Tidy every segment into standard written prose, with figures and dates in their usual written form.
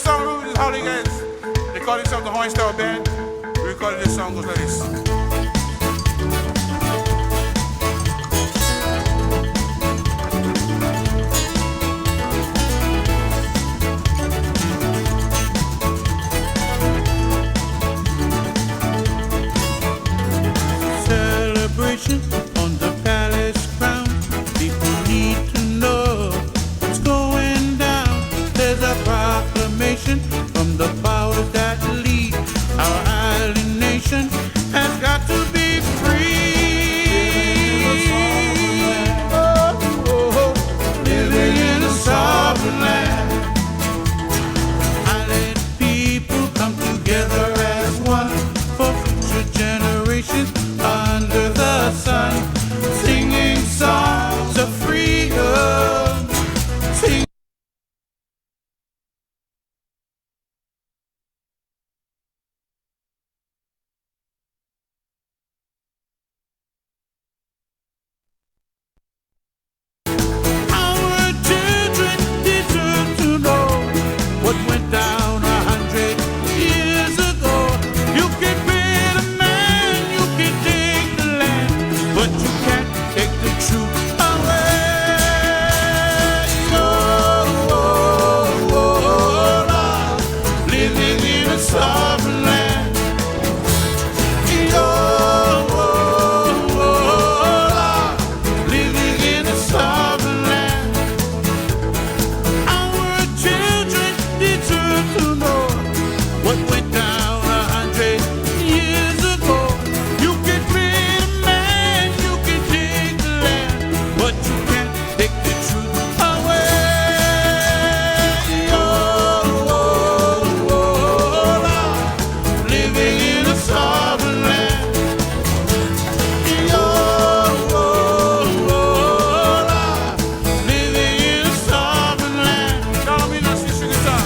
next song we do is Hooligans. They call themselves the Hawaiian Style Band. We recorded this song goes like this. Celebration on the palace ground. People need to know what's going down. There's a proclamation from the powers that lead. Our island nation has got to be free. Living in a sovereign land. Island people come together as one for future generations under the sun, singing songs of freedom. Sing Our children deserve to know what went down 100 years ago. You can beat a man, you can take the land, but you can't take the truth away. Oh, oh, oh, Lord, living in a sovereign land. Oh, oh, oh, Lord, living in a sovereign land. Our children deserve to know what went down 100 years ago. You can beat a man, you can take the land, but you can't take the truth away. Oh, oh, oh, Lord, living in a sovereign land. Oh, oh, oh, Lord, living in a sovereign land. Tell me this, you sing guitar.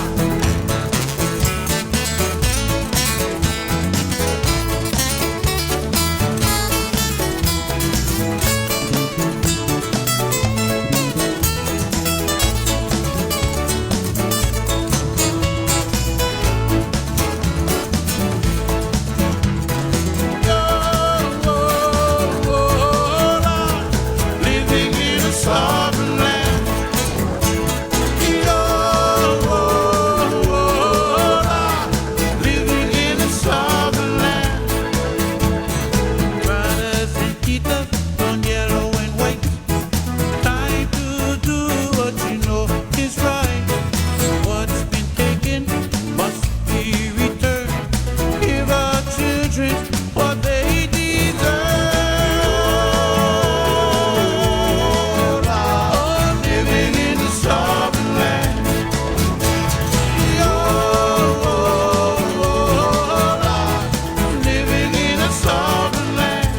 Oh, oh, oh, Lord, living in a sovereign land. Oh, oh, oh, Lord, living in a sovereign land. Brothers and sisters on yellow and white, time to do what you know is right. What's been taken must be returned. Give our children what they deserve. Oh, living in a sovereign land. Oh, oh, oh, Lord, living in a sovereign land.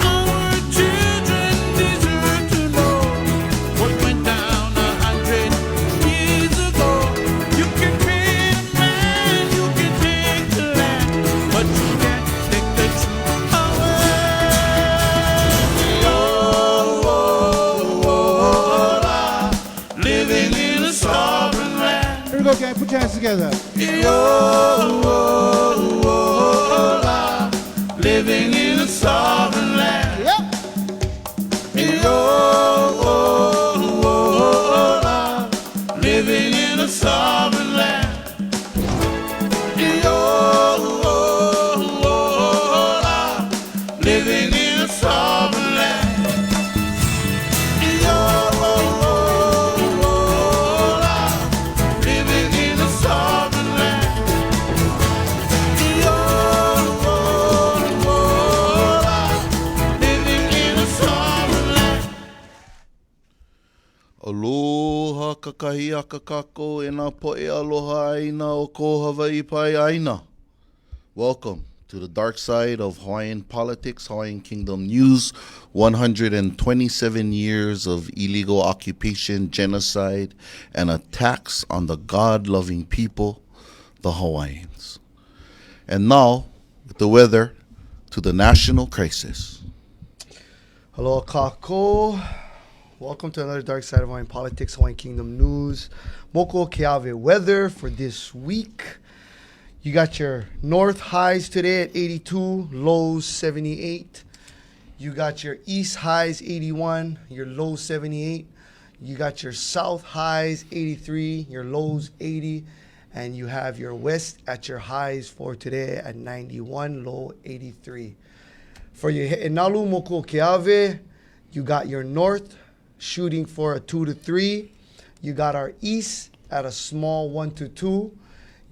Our children deserve to know what went down 100 years ago. You can beat a man, you can take the land, but you can't take the truth away. Oh, oh, oh, Lord, living in a sovereign land. Here we go, gang. Put your hands together. Oh, oh, oh, Lord, living in a sovereign land. Yep. Oh, oh, oh, Lord, living in a sovereign land. Oh, oh, oh, Lord, living in a sovereign land. Oh, oh, oh, Lord, living in a sovereign land. Oh, oh, oh, Lord, living in a sovereign land. Aloha kakahi aka kako e nā poe aloha aina o ko Hawaii pai aina. Welcome to the Darkside of Hawaiian Politics, Hawaiian Kingdom News. 127 years of illegal occupation, genocide, and attacks on the God-loving people, the Hawaiians. And now, with the weather, to the national crisis. Hello, kako. Welcome to another Dark Side of Hawaiian Politics, Hawaiian Kingdom News. Moko Keawe weather for this week. You got your north highs today at 82, lows 78. You got your east highs 81, your lows 78. You got your south highs 83, your lows 80. And you have your west at your highs for today at 91, low 83. For your Enalu Moko Keawe, you got your north shooting for a 2 to 3. You got our east at a small 1 to 2.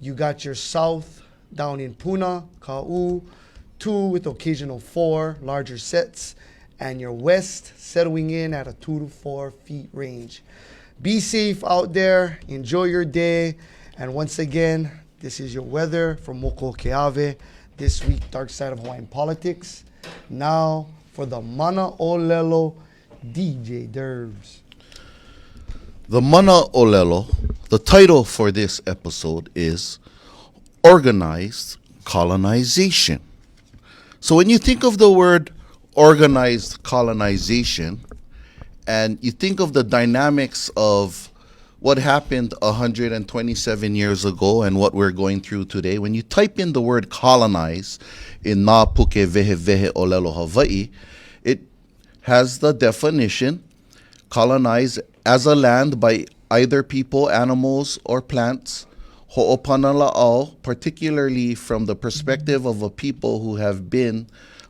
You got your south down in Puna, Ka'u, 2 with occasional 4, larger sets. And your west settling in at a 2 to 4 feet range. Be safe out there. Enjoy your day. And once again, this is your weather from Moko Keawe. This week, Dark Side of Hawaiian Politics. Now for the Mana Olelo DJ Derbs. The Mana Olelo, the title for this episode is Organized Colonization. So when you think of the word organized colonization and you think of the dynamics of what happened 127 years ago and what we're going through today, when you type in the word colonize in Na Puke Vehe Vehe Olelo Hawaii, it has the definition colonize as a land by either people, animals, or plants, ho'opanala'au, particularly from the perspective of a people who have been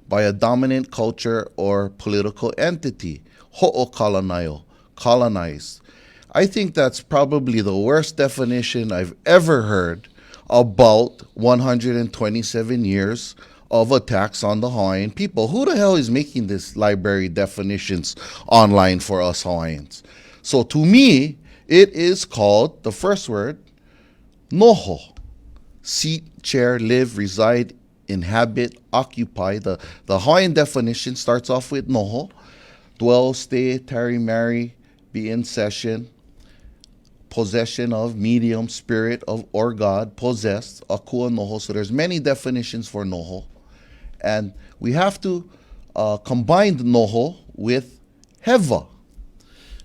by a dominant culture or political entity, ho'okalanayo, colonized. I think that's probably the worst definition I've ever heard about 127 years of attacks on the Hawaiian people. Who the hell is making this library definitions online for us Hawaiians? So to me, it is called, the first word, noho. Seat, chair, live, reside, inhabit, occupy. The Hawaiian definition starts off with noho. Dwell, stay, tarry, marry, be in session, possession of, medium, spirit of, or God, possessed, akua noho. So there's many definitions for noho. And we have to combine noho with heva.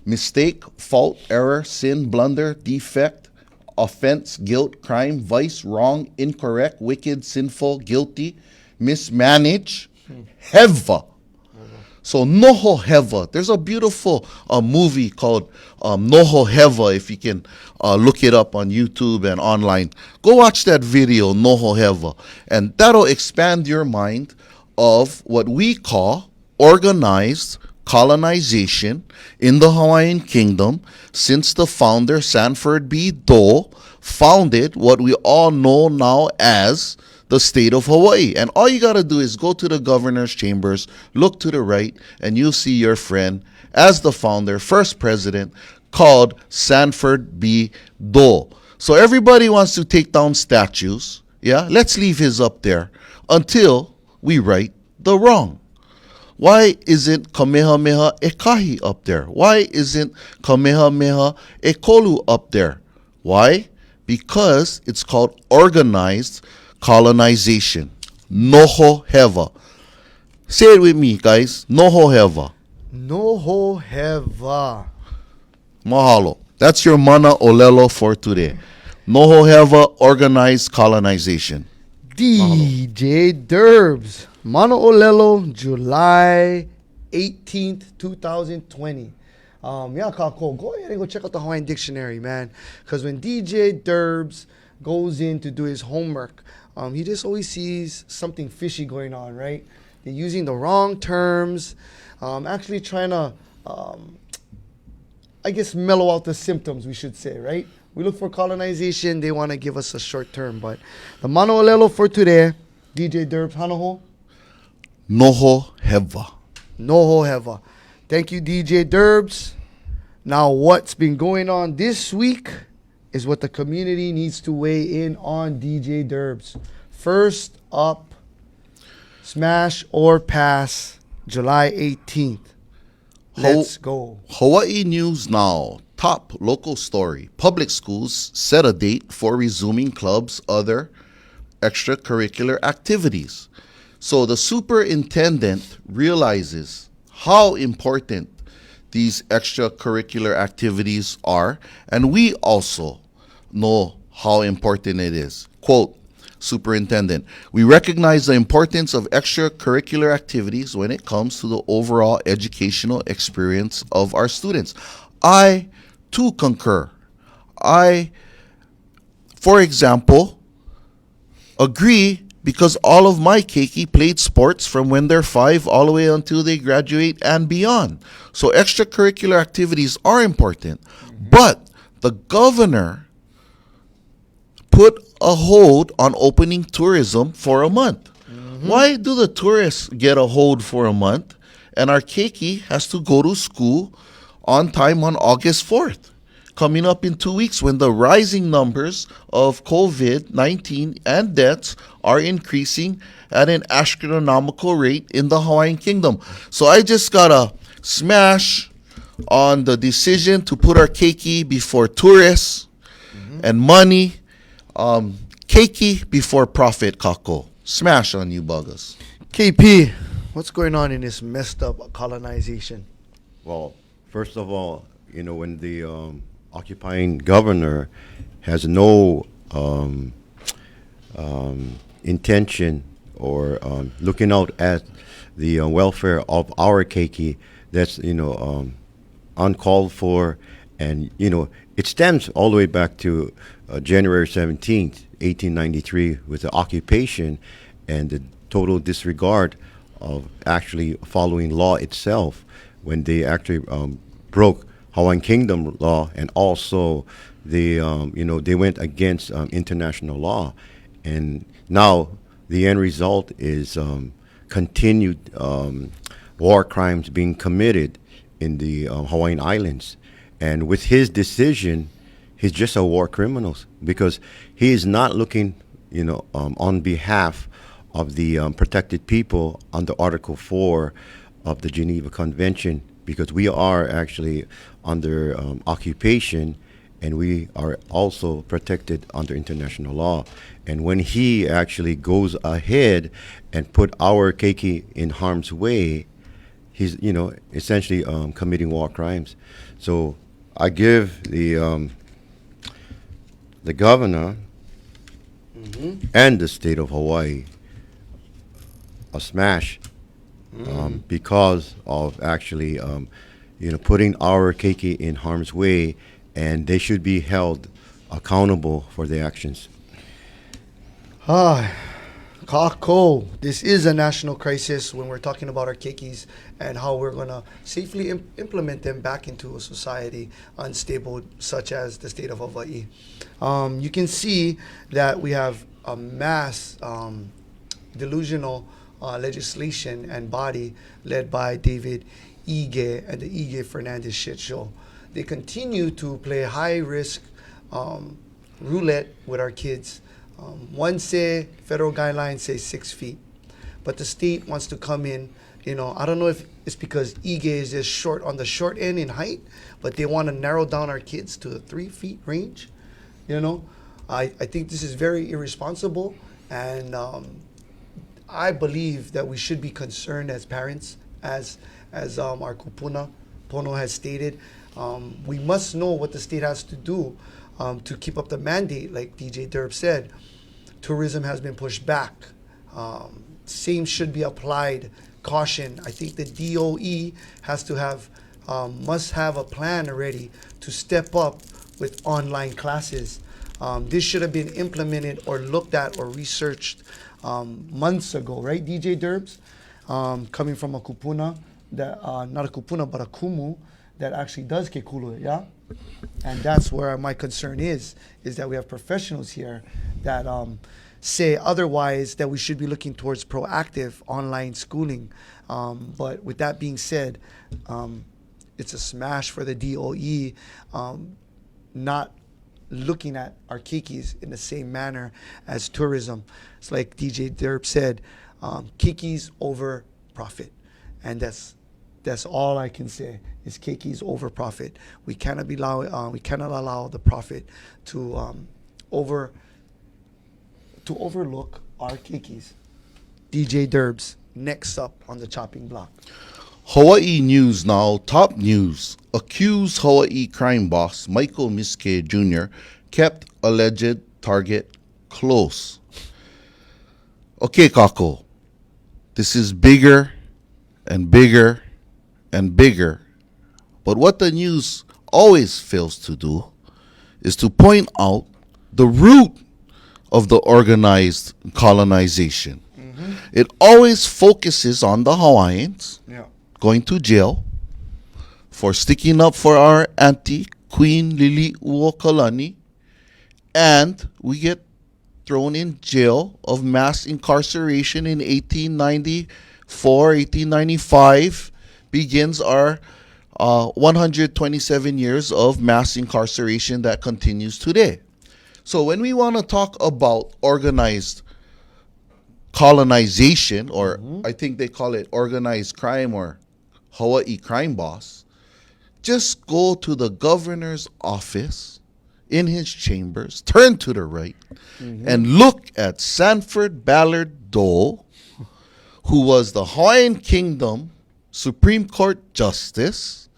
Mistake, fault, error, sin, blunder, defect, offense, guilt, crime, vice, wrong, incorrect, wicked, sinful, guilty, mismanage, heva. So Noho Heva. There's a beautiful movie called Noho Heva, if you can look it up on YouTube and online. Go watch that video, Noho Heva. And that'll expand your mind of what we call organized colonization in the Hawaiian Kingdom since the founder, Sanford B. Dole, founded what we all know now as the state of Hawaii. And all you got to do is go to the governor's chambers, look to the right, and you'll see your friend as the founder, first president, called Sanford B. Dole. So everybody wants to take down statues. Yeah, let's leave his up there until we right the wrong. Why isn't Kamehameha Ekahi up there? Why isn't Kamehameha Ekolu up there? Why? Because it's called organized colonization. Noho Heva. Say it with me, guys. Noho Heva. Noho Heva. Mahalo. That's your Mana Olelo for today. Noho Heva, organized colonization. DJ Derbs. Mana Olelo, July 18th, 2020. Yeah, Kako, go ahead and go check out the Hawaiian Dictionary, man. Because when DJ Derbs goes in to do his homework, he just always sees something fishy going on, right? They're using the wrong terms, actually trying to, I guess, mellow out the symptoms, we should say, right? We look for colonization, they want to give us a short term, but the Mana Olelo for today, DJ Derbs, Hanoho? Noho Heva. Noho Heva. Thank you, DJ Derbs. Now, what's been going on this week is what the community needs to weigh in on, DJ Derbs. First up, smash or pass, July 18th. Let's go. Hawaii News Now. Top local story. Public schools set a date for resuming clubs, other extracurricular activities. So the superintendent realizes how important these extracurricular activities are, and we also know how important it is. Quote, Superintendent, we recognize the importance of extracurricular activities when it comes to the overall educational experience of our students. I, too, concur. For example, agree because all of my keiki played sports from when they're 5 all the way until they graduate and beyond. So extracurricular activities are important. But the governor put a hold on opening tourism for a month. Why do the tourists get a hold for a month and our keiki has to go to school on time on August 4th? Coming up in 2 weeks when the rising numbers of COVID-19 and deaths are increasing at an astronomical rate in the Hawaiian Kingdom. So I just gotta smash on the decision to put our keiki before tourists and money. Keiki before profit, kako. Smash on you buggers. KP, what's going on in this messed up colonization? Well, first of all, when the occupying governor has no intention or looking out at the welfare of our keiki, that's uncalled for, and it stems all the way back to January 17th, 1893, with the occupation and the total disregard of actually following law itself when they actually broke Hawaiian Kingdom law, and also they went against international law, and now the end result is continued war crimes being committed in the Hawaiian Islands. And with his decision, he's just a war criminal because he is not looking, on behalf of the protected people under Article 4 of the Geneva Convention, because we are actually under occupation and we are also protected under international law. And when he actually goes ahead and put our keiki in harm's way, he's essentially committing war crimes. So I give the governor and the state of Hawaii a smash because of actually putting our keiki in harm's way, and they should be held accountable for their actions. Kako, this is a national crisis when we're talking about our keikis and how we're going to safely implement them back into a society unstable such as the state of Hawaii. You can see that we have a mass delusional legislation and body led by David Ige and the Ige Fernandez shit show. They continue to play high-risk roulette with our kids. One say federal guidelines say 6 feet, but the state wants to come in. I don't know if it's because Ige is just short on the short end in height, but they want to narrow down our kids to the 3 feet range. I think this is very irresponsible, and I believe that we should be concerned as parents, as our kupuna Pono has stated. We must know what the state has to do to keep up the mandate, like DJ Derb said. Tourism has been pushed back. Same should be applied. Caution. I think the DOE must have a plan already to step up with online classes. This should have been implemented or looked at or researched months ago, right, DJ Derbs? Coming from a kupuna, that not a kupuna, but a kumu that actually does kekulu, yeah? And that's where my concern is that we have professionals here that say otherwise, that we should be looking towards proactive online schooling. But with that being said, it's a smash for the DOE not looking at our kikis in the same manner as tourism. It's like DJ Derb said, kikis over profit. And that's all I can say is kikis over profit. We cannot allow the profit to overlook our kikis. DJ Derbs, next up on the chopping block. Hawaii news now. Top news. Accused Hawaii crime boss Michael Miske Jr. kept alleged target close. Okay, Kako. This is bigger and bigger and bigger. But what the news always fails to do is to point out the root of the organized colonization. It always focuses on the Hawaiians going to jail for sticking up for our auntie, Queen Lili'uokalani, and we get thrown in jail of mass incarceration in 1894, 1895 begins our 127 years of mass incarceration that continues today. So when we want to talk about organized colonization, or I think they call it organized crime or Hawaii crime boss, just go to the governor's office in his chambers, turn to the right, and look at Sanford Ballard Dole, who was the Hawaiian Kingdom Supreme Court Justice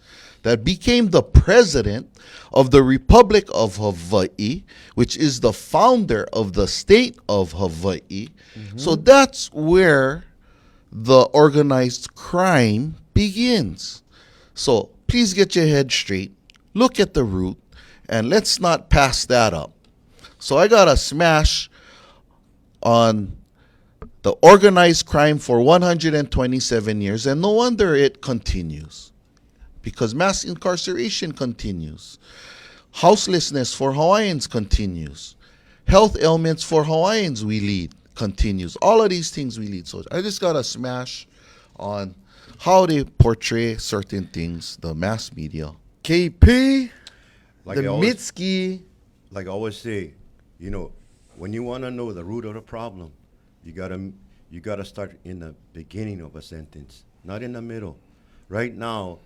that became the president of the Republic of Hawaii, which is the founder of the state of Hawaii. So that's where the organized crime begins. So please get your head straight, look at the root, and let's not pass that up. So I got a smash on the organized crime for 127 years, and no wonder it continues, because mass incarceration continues. Houselessness for Hawaiians continues. Health ailments for Hawaiians we lead continues. All of these things we lead. So I just got a smash on how they portray certain things, the mass media. KP, Like the I always- Mitski. Like I always say, you know, when you want to know the root of the problem, you gotta start in the beginning of a sentence, not in the middle. Right now,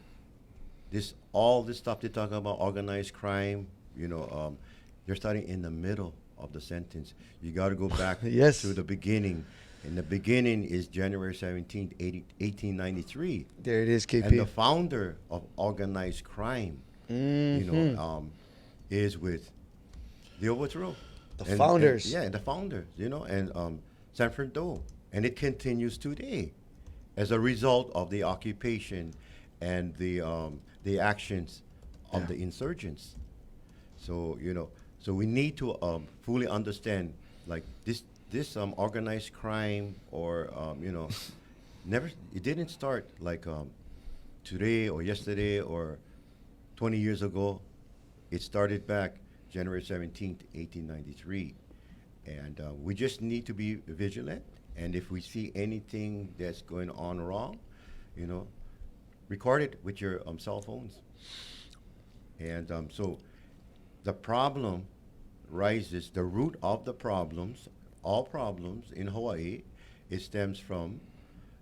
all this stuff they talk about, organized crime, you're starting in the middle of the sentence. You got to go back Yes. to the beginning, and the beginning is January 17th, 1893. There it is, KP. And the founder of organized crime, is with the overthrow. The founders. The founders, and Sanford Dole. And it continues today as a result of the occupation and the actions of the insurgents. So, so we need to fully understand, like, this organized crime, or, it didn't start like today or yesterday or 20 years ago. It started back January 17th, 1893. And we just need to be vigilant. And if we see anything that's going on wrong, record it with your cell phones. And so the problem rises, the root of the problems, all problems in Hawaii, it stems from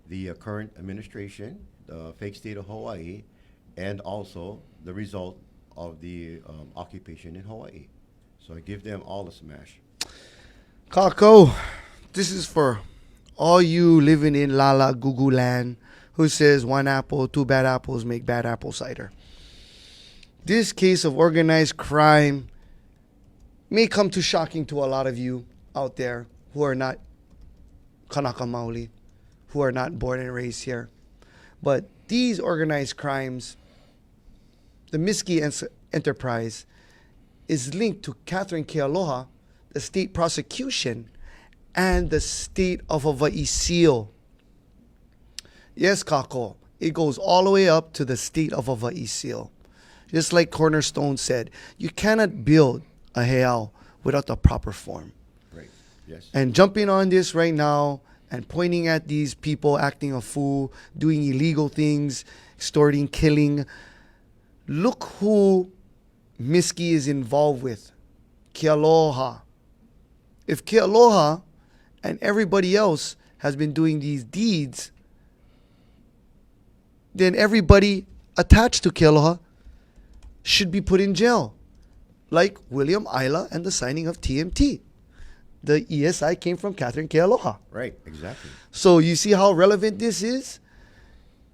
the current administration, the fake state of Hawaii, and also the result of the occupation in Hawaii. So I give them all a smash. Kako, this is for all you living in Lala Gugu land who says one apple, two bad apples make bad apple cider. This case of organized crime may come to shocking to a lot of you out there who are not Kanaka Maoli, who are not born and raised here. But these organized crimes, the Miski enterprise, is linked to Catherine Kealoha, the state prosecution, and the state of Hawaii seal. Yes, Kako, it goes all the way up to the state of Hawaii seal. Just like Cornerstone said, you cannot build a heiau without the proper form. Right. Yes. And jumping on this right now and pointing at these people acting a fool, doing illegal things, extorting, killing, look who Miski is involved with. Kealoha. If Kealoha and everybody else has been doing these deeds, then everybody attached to Kealoha should be put in jail. Like William Isla and the signing of TMT. The ESI came from Catherine Kealoha. Right, exactly. So you see how relevant this is?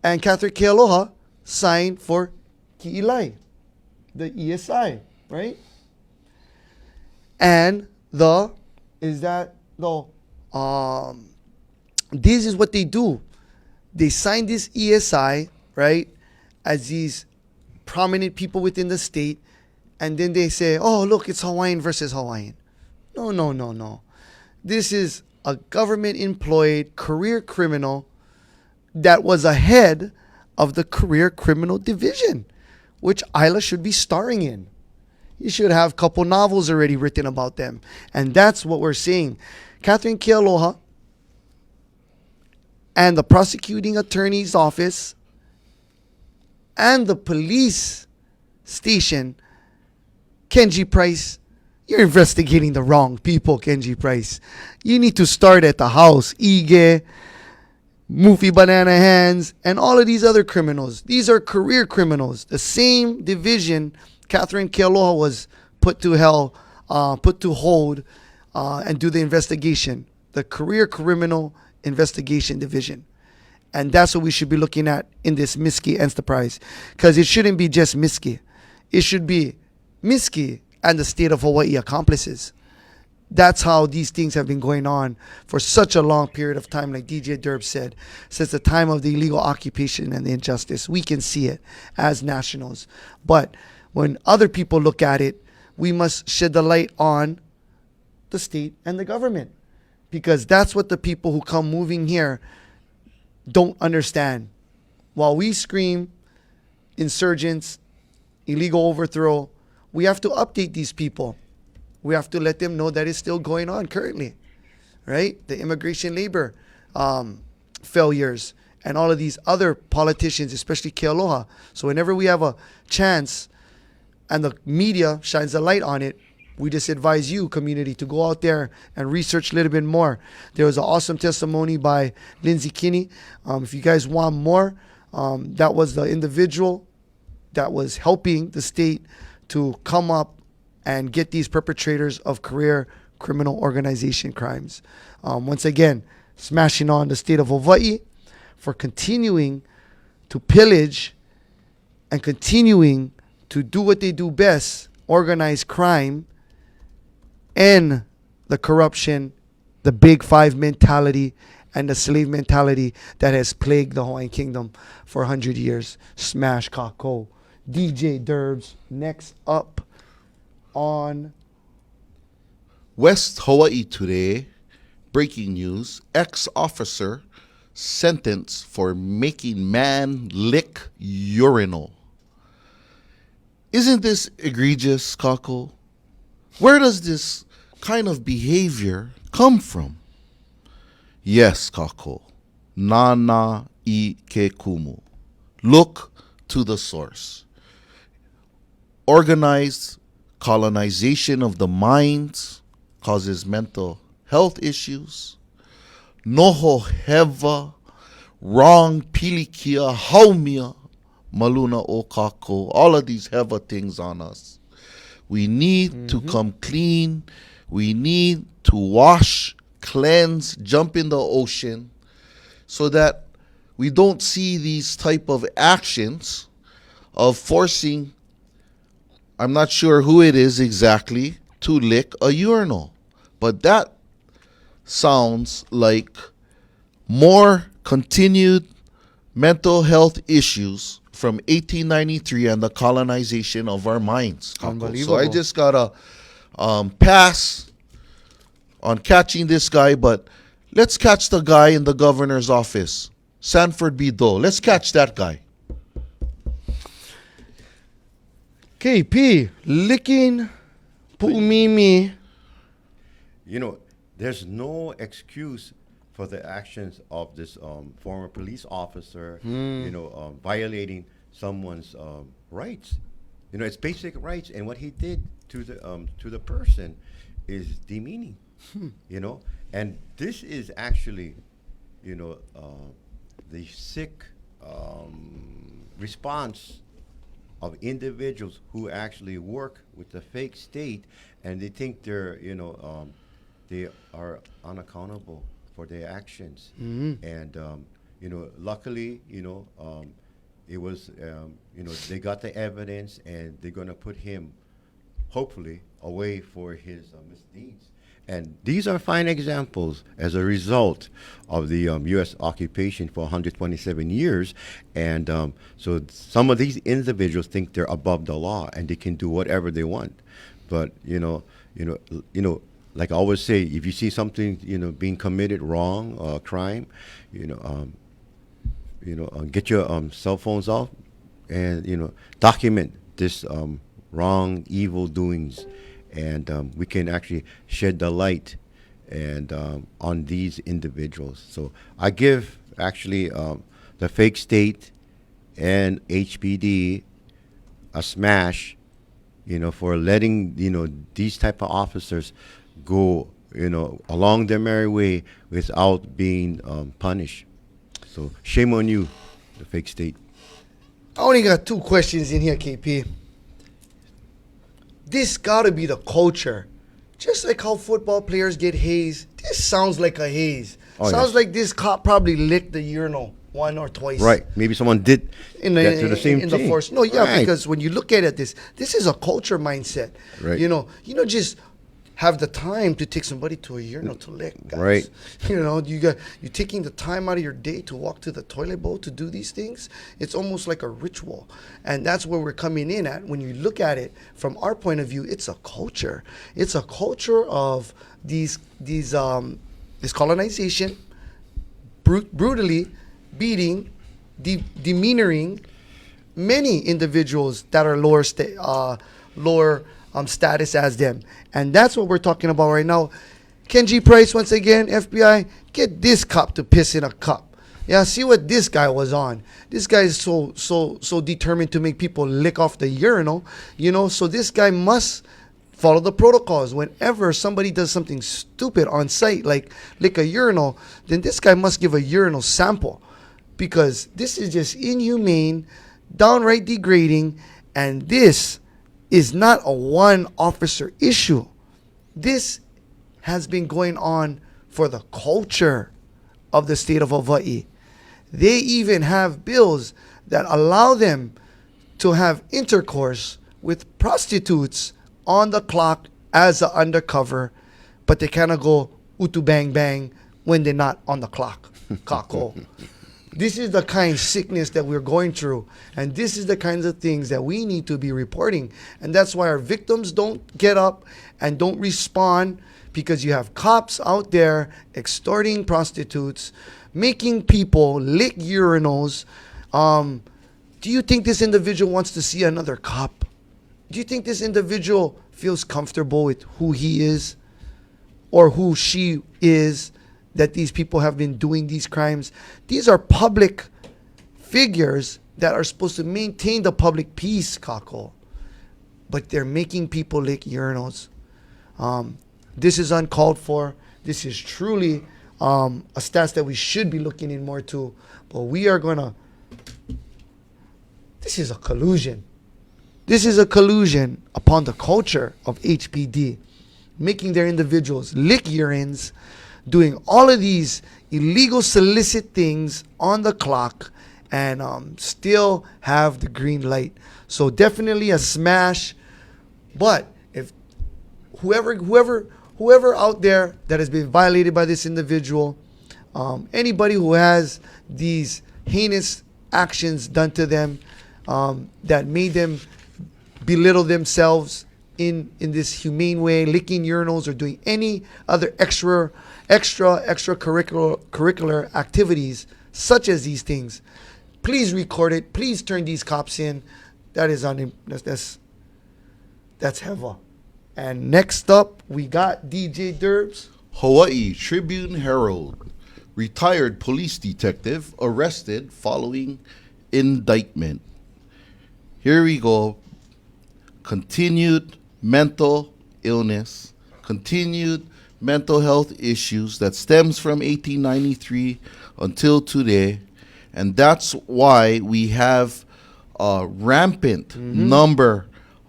And Catherine Kealoha signed for Ki'ilai, the ESI, right? And this is what they do. They sign this ESI, right, as these prominent people within the state, and then they say, oh, look, it's Hawaiian versus Hawaiian. No, no, no, no. This is a government-employed career criminal that was ahead of the career criminal division, which Isla should be starring in. You should have a couple novels already written about them. And that's what we're seeing. Catherine Kealoha and the prosecuting attorney's office and the police station, Kenji Price, you're investigating the wrong people, Kenji Price. You need to start at the house. Ige, Mufi Banana Hands, and all of these other criminals. These are career criminals. The same division Catherine Kealoha was put to hold and do the investigation. The Career Criminal Investigation Division. And that's what we should be looking at in this Miski Enterprise. Because it shouldn't be just Miski. It should be Miski and the state of Hawaii accomplices. That's how these things have been going on for such a long period of time, like DJ Derb said, since the time of the illegal occupation and the injustice. We can see it as nationals. But when other people look at it, we must shed the light on the state and the government. Because that's what the people who come moving here don't understand. While we scream insurgents, illegal overthrow, we have to update these people. We have to let them know that it's still going on currently, right? The immigration labor failures and all of these other politicians, especially Kealoha. So whenever we have a chance and the media shines a light on it, we just advise you, community, to go out there and research a little bit more. There was an awesome testimony by Lindsay Kinney. If you guys want more, that was the individual that was helping the state to come up and get these perpetrators of career criminal organization crimes. Once again, smashing on the state of Hawaii for continuing to pillage and continuing to do what they do best, organize crime and the corruption, the Big Five mentality, and the slave mentality that has plagued the Hawaiian Kingdom for 100 years. Smash Kako. DJ Derbs, next up on West Hawaii today, breaking news, ex-officer sentenced for making man lick urinal. Isn't this egregious, Kako? Where does this kind of behavior come from? Yes, Kako. Nana I ke kumu. Look to the source. Organized colonization of the minds causes mental health issues. Noho heva, wrong pilikia, haumia, maluna o kako. All of these heva things on us. We need to come clean. We need to wash, cleanse, jump in the ocean so that we don't see these type of actions of forcing, I'm not sure who it is exactly, to lick a urinal. But that sounds like more continued mental health issues from 1893 and the colonization of our minds. Unbelievable. So I just got to pass on catching this guy, but let's catch the guy in the governor's office, Sanford B. Doe. Let's catch that guy. KP, licking pu'umimi. You know, there's no excuse for the actions of this former police officer, violating someone's rights. You know, it's basic rights, and what he did to the person is demeaning. You know, and this is actually, the sick response of individuals who actually work with the fake state, and they think they are unaccountable for their actions. And luckily, it was, they got the evidence, and they're going to put him, hopefully, away for his misdeeds. And these are fine examples as a result of the U.S. occupation for 127 years. And so some of these individuals think they're above the law and they can do whatever they want. But like I always say, if you see something being committed wrong, crime, get your cell phones out and document this wrong, evil doings. And we can actually shed the light and on these individuals. So I give actually the fake state and HPD a smash, for letting these type of officers go along their merry way without being punished. So shame on you, the fake state. I only got 2 questions in here, KP. This gotta be the culture. Just like how football players get hazed, this sounds like a haze. Sounds like this cop probably licked the urinal 1 or twice. Right. Maybe someone did in that to the same in thing. the force. No, yeah, Right. because when you look at it, this is a culture mindset. Right. Just have the time to take somebody to a urinal to lick, guys. Right. You're taking the time out of your day to walk to the toilet bowl to do these things. It's almost like a ritual, and that's where we're coming in at. When you look at it from our point of view, it's a culture. It's a culture of this colonization, brutally beating, demeanoring many individuals that are lower status as them. And that's what we're talking about right now. Kenji Price, once again, FBI, get this cop to piss in a cup. Yeah, see what this guy was on. This guy is so determined to make people lick off the urinal, so this guy must follow the protocols. Whenever somebody does something stupid on site, like lick a urinal, then this guy must give a urinal sample, because this is just inhumane, downright degrading, and this is not a one officer issue. This has been going on for the culture of the state of Hawaii. They even have bills that allow them to have intercourse with prostitutes on the clock as an undercover, but they cannot go utu bang bang when they're not on the clock. Kako. This is the kind of sickness that we're going through, and this is the kinds of things that we need to be reporting. And that's why our victims don't get up and don't respond, because you have cops out there extorting prostitutes, making people lick urinals. Do you think this individual wants to see another cop? Do you think this individual feels comfortable with who he is or who she is, that these people have been doing these crimes? These are public figures that are supposed to maintain the public peace, Kako. But they're making people lick urinals. This is uncalled for. This is truly a stats that we should be looking in more to. But we are going to... This is a collusion. This is a collusion upon the culture of HPD, making their individuals lick urines, doing all of these illegal solicit things on the clock, and still have the green light. So definitely a smash. But if whoever out there that has been violated by this individual, anybody who has these heinous actions done to them, that made them belittle themselves in this humane way, licking urinals or doing any other extracurricular activities such as these things, please record it. Please turn these cops in. That's heavy. And next up, we got DJ Derbs. Hawaii Tribune Herald. Retired police detective arrested following indictment. Here we go. Continued mental illness, continued mental health issues that stems from 1893 until today. And that's why we have a rampant number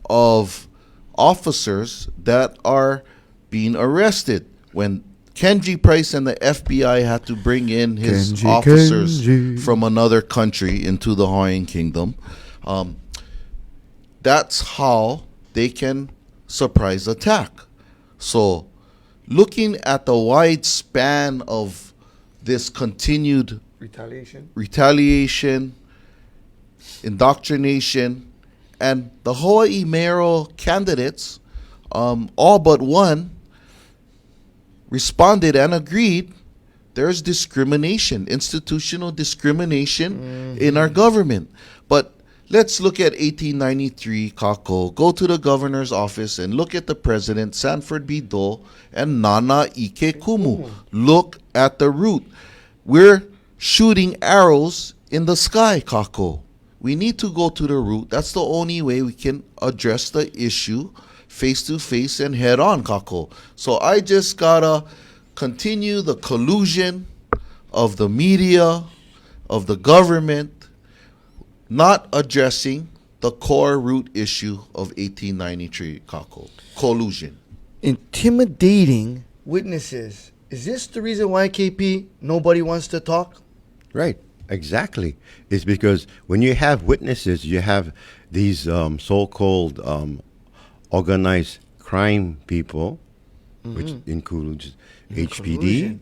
of officers that are being arrested. When Kenji Price and the FBI had to bring in his officers from another country into the Hawaiian Kingdom. That's how they can surprise attack. So, looking at the wide span of this continued retaliation, indoctrination, and the Hawaii mayoral candidates, all but one, responded and agreed there's discrimination, institutional discrimination in our government. But let's look at 1893, Kako. Go to the governor's office and look at the president, Sanford B. Dole, and Nana Ike Kumu. Look at the root. We're shooting arrows in the sky, Kako. We need to go to the root. That's the only way we can address the issue face to face and head on, Kako. So I just gotta continue the collusion of the media, of the government, not addressing the core root issue of 1893, Kako. Collusion. Intimidating witnesses. Is this the reason why, KP, nobody wants to talk? Right, exactly. It's because when you have witnesses, you have these so-called organized crime people, which includes HPD, collusion.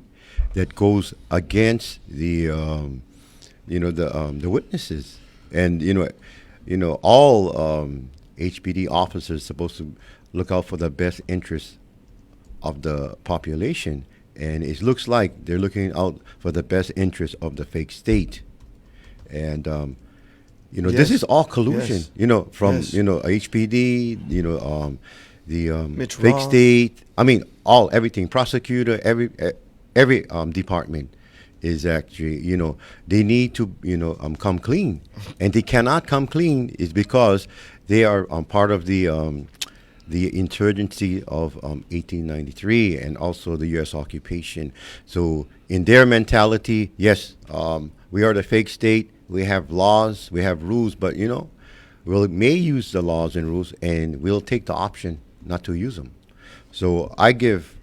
that goes against the the witnesses, and all HPD officers are supposed to look out for the best interests of the population, and it looks like they're looking out for the best interest of the fake state, and this is all collusion. Yes. From Yes. HPD, the Mitch fake Roth. state. I mean, everything. Prosecutor, every department is actually they need to come clean, and they cannot come clean is because they are part of the insurgency of 1893 and also the U.S. occupation. So in their mentality, yes, we are the fake state. We have laws, we have rules, but we may use the laws and rules, and we'll take the option not to use them. So I give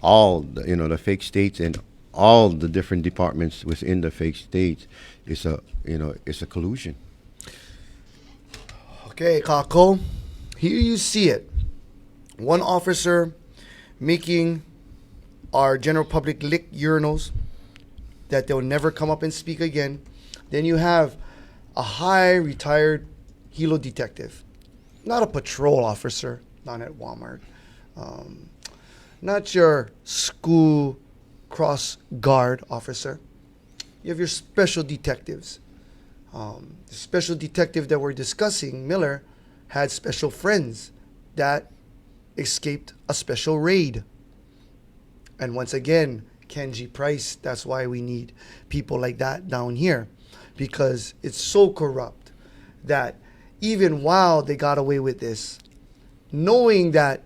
all the fake states and all the different departments within the fake states it's a collusion. Okay, Kako. Here you see it. One officer making our general public lick urinals that they'll never come up and speak again. Then you have a high retired helo detective, not a patrol officer, not at Walmart, not your school cross guard officer. You have your special detectives. The special detective that we're discussing, Miller, had special friends that escaped a special raid. And once again, Kenji Price, that's why we need people like that down here, because it's so corrupt that even while they got away with this, knowing that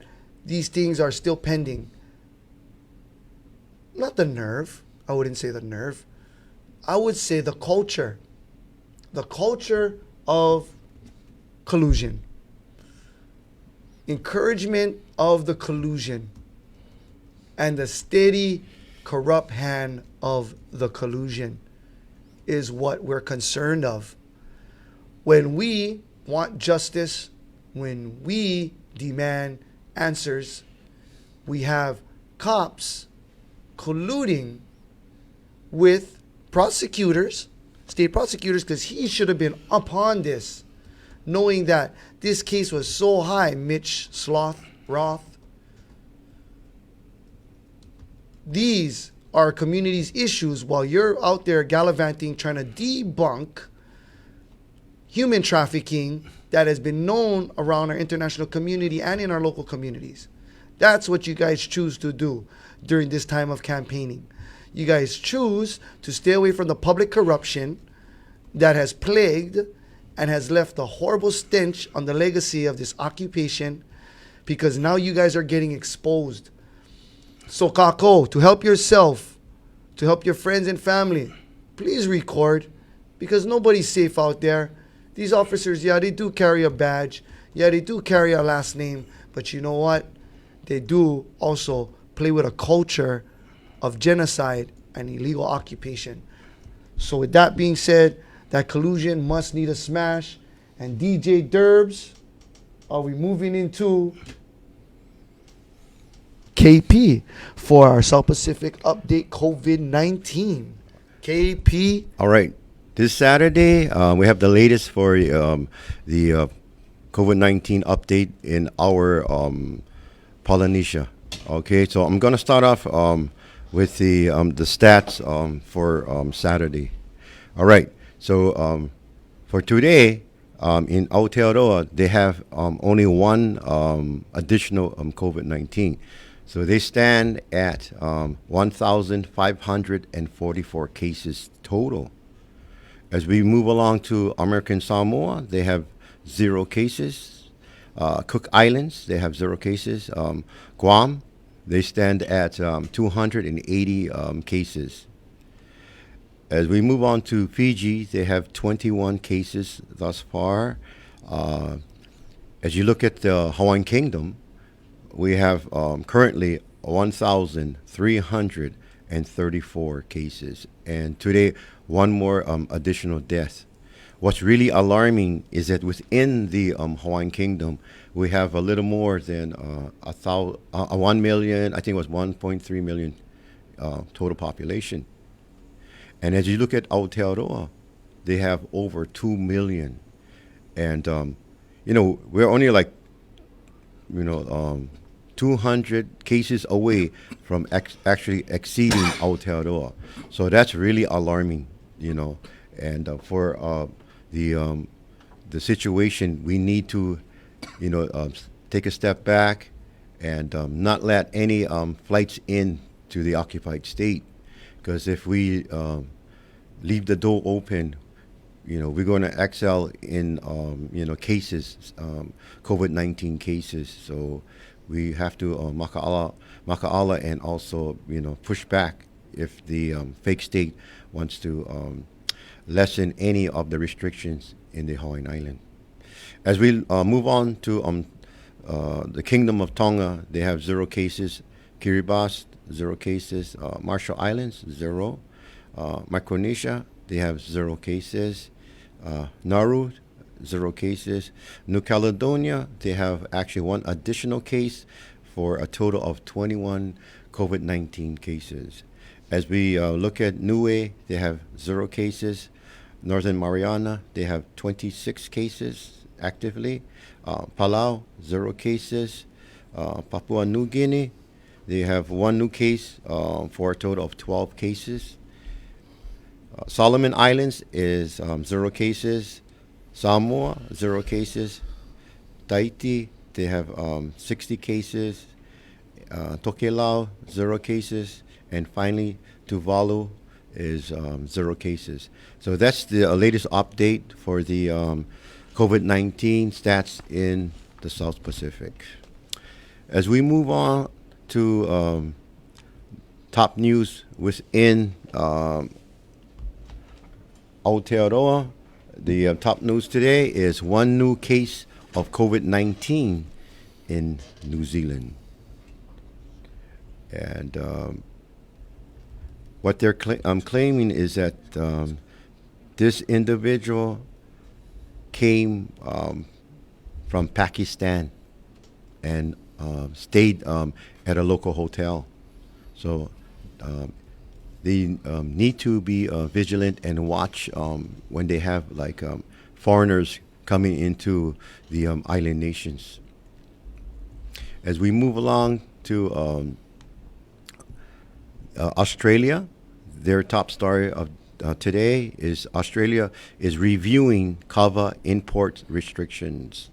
these things are still pending, not the nerve, I wouldn't say the nerve, I would say the culture of collusion, encouragement of the collusion, and the steady corrupt hand of the collusion is what we're concerned of. When we want justice, when we demand answers, we have cops colluding with prosecutors, state prosecutors, because he should have been upon this, knowing that this case was so high. Mitch Roth. These are community's issues while you're out there gallivanting, trying to debunk human trafficking that has been known around our international community and in our local communities. That's what you guys choose to do during this time of campaigning. You guys choose to stay away from the public corruption that has plagued and has left a horrible stench on the legacy of this occupation, because now you guys are getting exposed. So Kako, to help yourself, to help your friends and family, please record, because nobody's safe out there. These officers, yeah, they do carry a badge. Yeah, they do carry a last name. But you know what? They do also play with a culture of genocide and illegal occupation. So with that being said, that collusion must need a smash. And DJ Derbs, are we moving into KP for our South Pacific update COVID-19? KP. All right. This Saturday, we have the latest for the COVID-19 update in our Polynesia. Okay, so I'm going to start off with the stats for Saturday. All right, so for today, in Aotearoa, they have only one additional COVID-19. So they stand at 1,544 cases total. As we move along to American Samoa, they have 0 cases. Cook Islands, they have 0 cases. Guam, they stand at 280 cases. As we move on to Fiji, they have 21 cases thus far. As you look at the Hawaiian Kingdom, we have currently 1,334 cases. And today, one more additional death. What's really alarming is that within the Hawaiian Kingdom, we have a little more than 1 million, I think it was 1.3 million total population. And as you look at Aotearoa, they have over 2 million. And, we're only like, 200 cases away from actually exceeding Aotearoa. So that's really alarming, And for the situation, we need to, take a step back and not let any flights in to the occupied state. Because if we leave the door open, we're going to excel in, cases, COVID-19 cases. So we have to maka'ala and also, push back if the fake state wants to lessen any of the restrictions in the Hawaiian Island. As we move on to the Kingdom of Tonga, they have 0 cases. Kiribati, 0 cases. Marshall Islands, 0. Micronesia, they have 0 cases. Nauru, 0 cases. New Caledonia, they have actually 1 additional case for a total of 21 COVID-19 cases. As we look at Niue, they have 0 cases. Northern Mariana, they have 26 cases actively. Palau, 0 cases. Papua New Guinea, they have 1 new case for a total of 12 cases. Solomon Islands is 0 cases. Samoa, 0 cases. Tahiti, they have 60 cases. Tokelau, 0 cases. And finally, Tuvalu is 0 cases. So that's the latest update for the COVID-19 stats in the South Pacific. As we move on to top news within Aotearoa, the top news today is 1 new case of COVID-19 in New Zealand. And what they're claiming is that this individual came from Pakistan and stayed at a local hotel. So they need to be vigilant and watch when they have foreigners coming into the island nations. As we move along to Australia, their top story of today is Australia is reviewing kava import restrictions.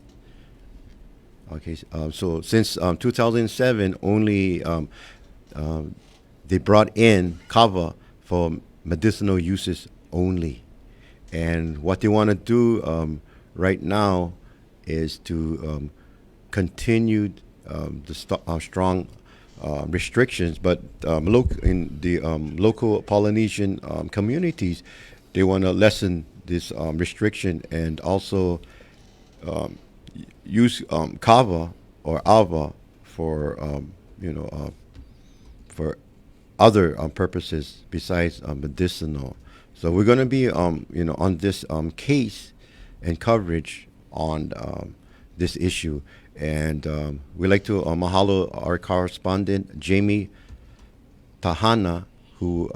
Okay, so since 2007, only they brought in kava for medicinal uses only. And what they want to do right now is to continue the strong restrictions, but in the local Polynesian communities, they want to lessen this restriction and also use kava or alva for for other purposes besides medicinal. So we're going to be, on this case and coverage on this issue. And we'd like to mahalo our correspondent, Jamie Tahana, who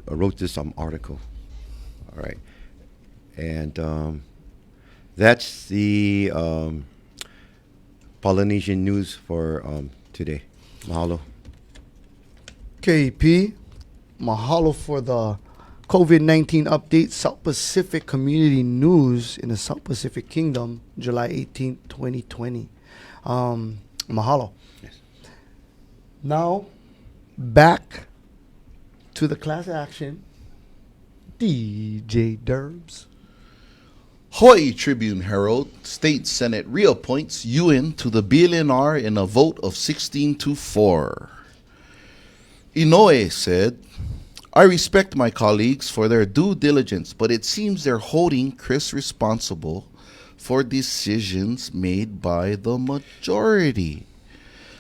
wrote this article. All right. And that's the Polynesian news for today. Mahalo. KP, mahalo for the COVID-19 update. South Pacific Community News in the South Pacific Kingdom, July 18th, 2020. Mahalo. Yes. Now, back to the class action. DJ Derbs. Hawaii Tribune Herald, State Senate reappoints Ewan to the BLNR in a vote of 16-4. Inoue said, I respect my colleagues for their due diligence, but it seems they're holding Chris responsible for decisions made by the majority.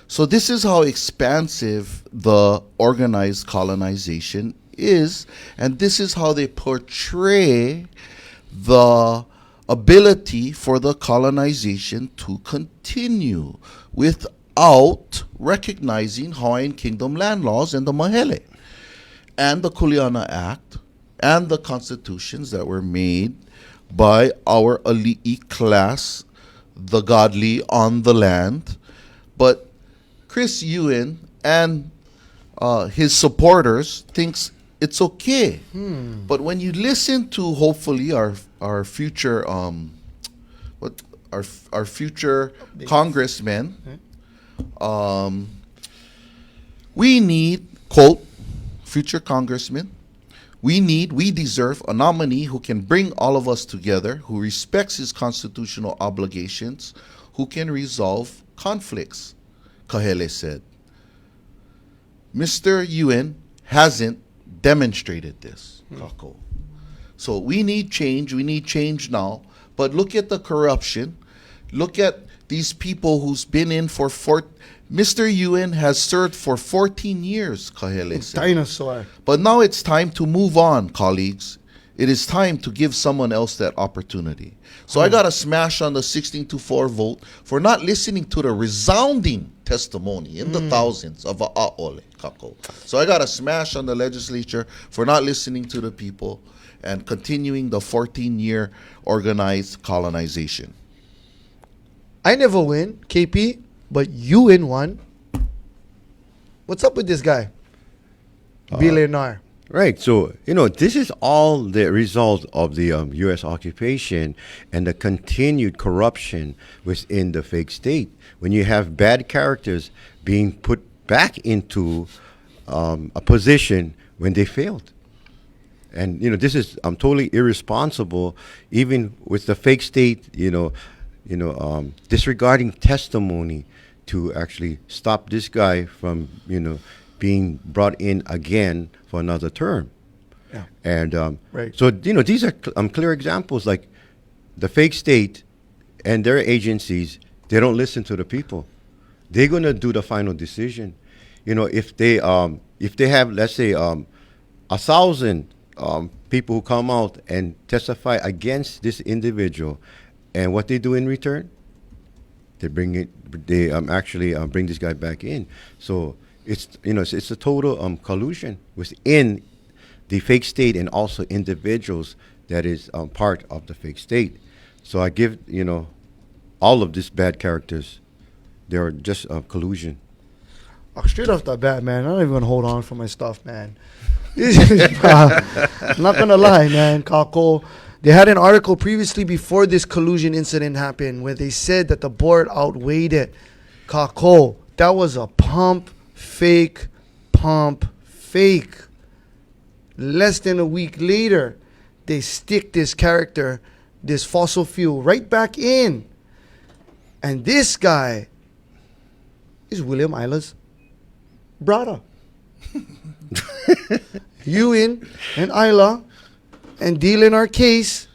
So this is how expansive the organized colonization is, and this is how they portray the ability for the colonization to continue without recognizing Hawaiian Kingdom land laws and the Mahele and the Kuleana Act and the constitutions that were made by our elite class, the godly on the land. But Chris Ewan and his supporters thinks it's okay. But when you listen to hopefully our future our future congressmen, we need, quote, future congressmen, we deserve a nominee who can bring all of us together, who respects his constitutional obligations, who can resolve conflicts, Kahele said. Mr. Ewan hasn't demonstrated this, Kako. So we need change now. But look at the corruption. Look at these people who's been in for Mr. Ewan has served for 14 years, Kahele said. Dinosaur. But now it's time to move on, colleagues. It is time to give someone else that opportunity. So I got to smash on the 16-4 vote for not listening to the resounding testimony in the thousands of A'ole, Kako. So I got to smash on the legislature for not listening to the people and continuing the 14-year organized colonization. I never win, KP, but you win one. What's up with this guy? Billionaire. Right. So, this is all the result of the U.S. occupation and the continued corruption within the fake state. When you have bad characters being put back into a position when they failed. And, this is totally irresponsible, even with the fake state, disregarding testimony to actually stop this guy from, being brought in again for another term. Yeah. And Right. so, these are clear examples, like the fake state and their agencies, they don't listen to the people. They're going to do the final decision. If they have, let's say, 1,000 people who come out and testify against this individual, and what they do in return, they bring this guy back in. So it's a total collusion within the fake state and also individuals that is part of the fake state. So I give all of these bad characters, they're just collusion. Straight off the bat, man, I'm not even gonna hold on for my stuff, man. I'm not gonna lie, man, Kako. They had an article previously before this collusion incident happened where they said that the board outweighed it. Kako, that was a pump fake. Less than a week later, they stick this character, this fossil fuel, right back in. And this guy is William Isla's brother. Ewan and Isla and deal in our case,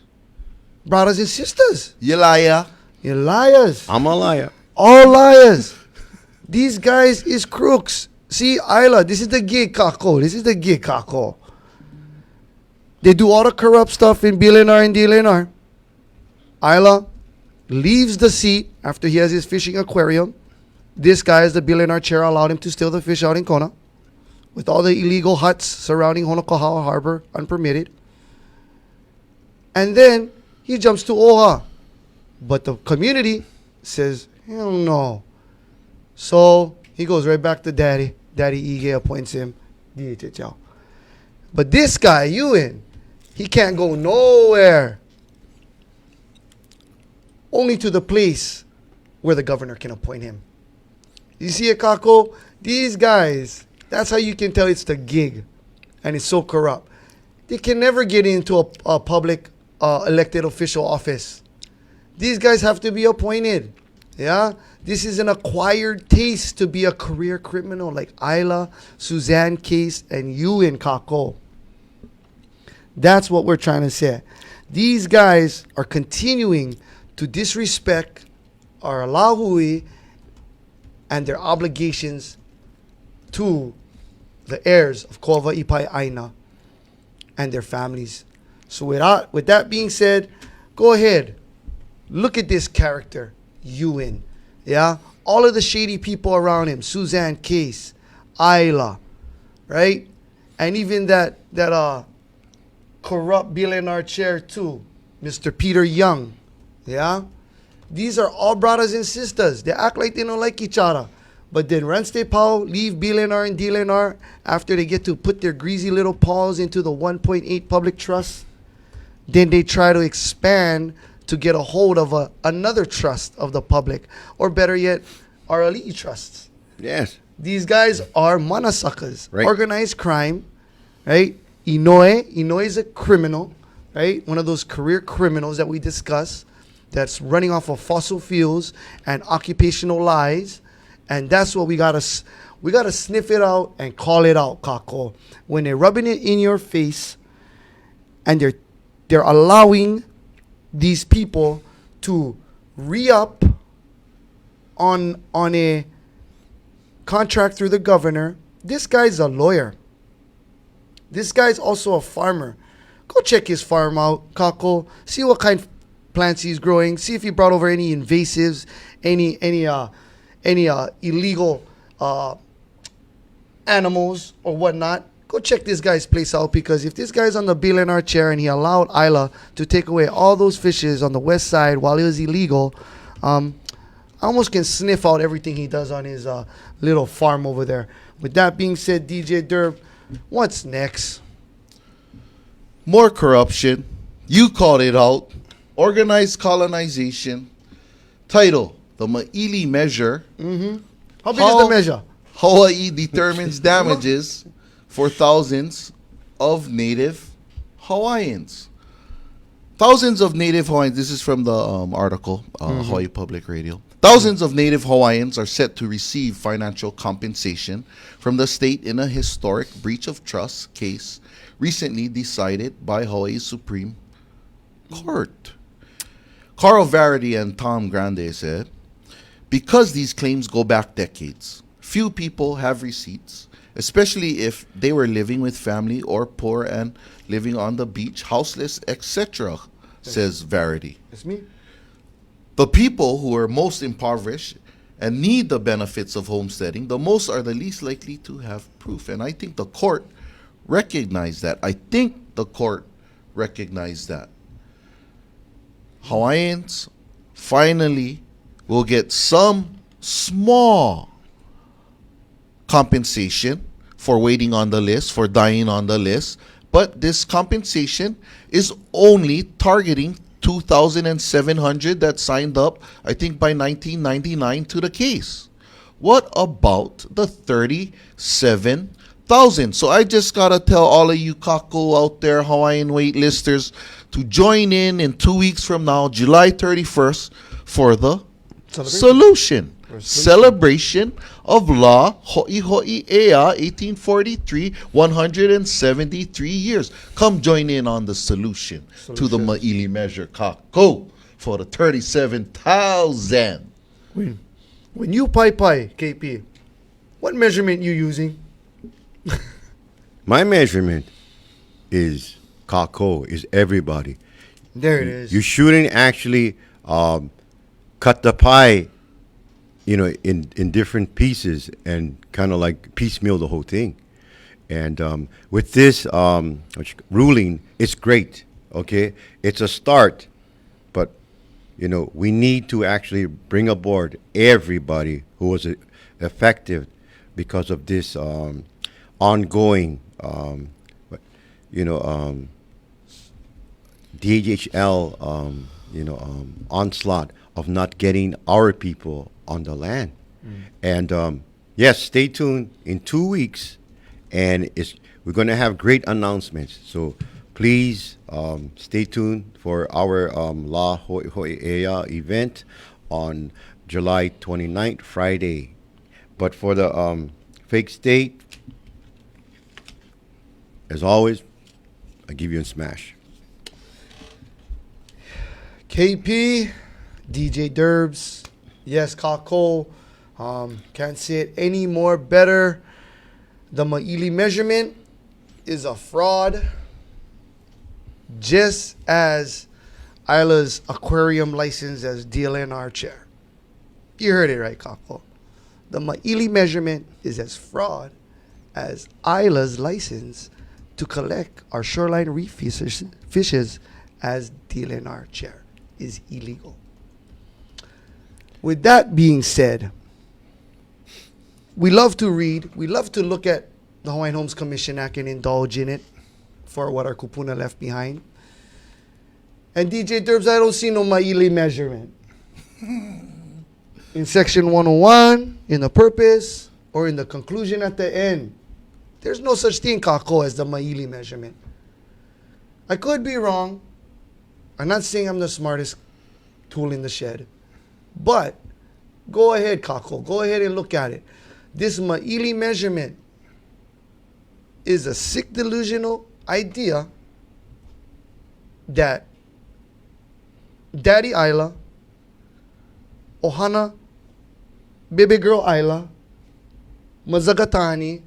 brothers and sisters. You liar. You're liars. I'm a liar. All liars. These guys is crooks. See, Isla, this is the gig, Kako. This is the gig, Kako. They do all the corrupt stuff in BLNR and DLNR. Isla leaves the seat after he has his fishing aquarium. This guy, as the BLNR chair, allowed him to steal the fish out in Kona with all the illegal huts surrounding Honokaha Harbor, unpermitted. And then he jumps to Oha. But the community says, hell no. So he goes right back to Daddy. Daddy Ige appoints him. But this guy, Ewan, he can't go nowhere. Only to the place where the governor can appoint him. You see it, Kako? These guys, that's how you can tell it's the gig. And it's so corrupt. They can never get into a public elected official office. These guys have to be appointed. Yeah? This is an acquired taste to be a career criminal like Isla, Suzanne Case, and Ewan, Kako. That's what we're trying to say. These guys are continuing to disrespect our Lahui and their obligations to the heirs of Kova Ipai Aina and their families. So with that being said, go ahead. Look at this character, Ewan. Yeah? All of the shady people around him, Suzanne Case, Isla, right? And even that corrupt BLNR chair too, Mr. Peter Young. Yeah? These are all brothers and sisters. They act like they don't like each other. But then Ranste Pao leave BLNR and DLNR after they get to put their greasy little paws into the 1.8 public trust. Then they try to expand to get a hold of another trust of the public. Or better yet, our elite trusts. Yes. These guys are manasuckers. Right. Organized crime. Right? Inoue is a criminal. Right? One of those career criminals that we discuss. That's running off of fossil fuels and occupational lies. And that's what we gotta sniff it out and call it out, Kako. When they're rubbing it in your face and they're allowing these people to re-up on a contract through the governor. This guy's a lawyer. This guy's also a farmer. Go check his farm out, Kako. See what kind of plants he's growing. See if he brought over any invasives, any illegal animals or whatnot. Go check this guy's place out, because if this guy's on the BLNR chair and he allowed Isla to take away all those fishes on the west side while it was illegal, I almost can sniff out everything he does on his little farm over there. With that being said, DJ Derb, what's next? More corruption. You called it out. Organized colonization. Title, the Maili Measure. How big is the measure? Hawaii determines damages for thousands of native Hawaiians. Thousands of native Hawaiians, this is from the article, Hawaii Public Radio. Thousands of native Hawaiians are set to receive financial compensation from the state in a historic breach of trust case recently decided by Hawaii's Supreme Court. Carl Varady and Tom Grande said, because these claims go back decades, few people have receipts, especially if they were living with family or poor and living on the beach, houseless, etc., says Varady. It's me. The people who are most impoverished and need the benefits of homesteading, the most are the least likely to have proof. And I think the court recognized that. Hawaiians finally will get some small compensation for waiting on the list, for dying on the list. But this compensation is only targeting 2,700 that signed up, I think, by 1999 to the case. What about the 37,000? So I just got to tell all of you kako out there, Hawaiian waitlisters, to join in 2 weeks from now, July 31st, for the celebration of La Ho'i Ea 1843, 173 years. Come join in on the solution to the Maili Measure kako for the 37,000. When you pai, KP, what measurement you using? My measurement is kako, is everybody. There it is. You shouldn't actually cut the pie, in different pieces and kind of like piecemeal the whole thing. And with this ruling, it's great. Okay, it's a start, but we need to actually bring aboard everybody who was affected because of this ongoing, DHL, onslaught of not getting our people on the land. And yes, stay tuned in 2 weeks, and we're going to have great announcements. So please stay tuned for our La Ho'ea event on July 29th, Friday. But for the fake state, as always, I give you a smash. KP, DJ Derbs, yes, Kako. Can't say it any more better. The Maili measurement is a fraud, just as Isla's aquarium license as DLNR chair. You heard it right, Kako. The Maili measurement is as fraud as Isla's license to collect our shoreline reef fishes as DLNR chair is illegal. With that being said, we love to read. We love to look at the Hawaiian Homes Commission Act and indulge in it for what our kupuna left behind. And DJ Derbs, I don't see no Maili measurement. In section 101, in the purpose, or in the conclusion at the end. There's no such thing, Kako, as the Maili measurement. I could be wrong. I'm not saying I'm the smartest tool in the shed. But go ahead, Kako. Go ahead and look at it. This Maili measurement is a sick, delusional idea that Daddy Isla, Ohana, Baby Girl Isla, Mazagatani,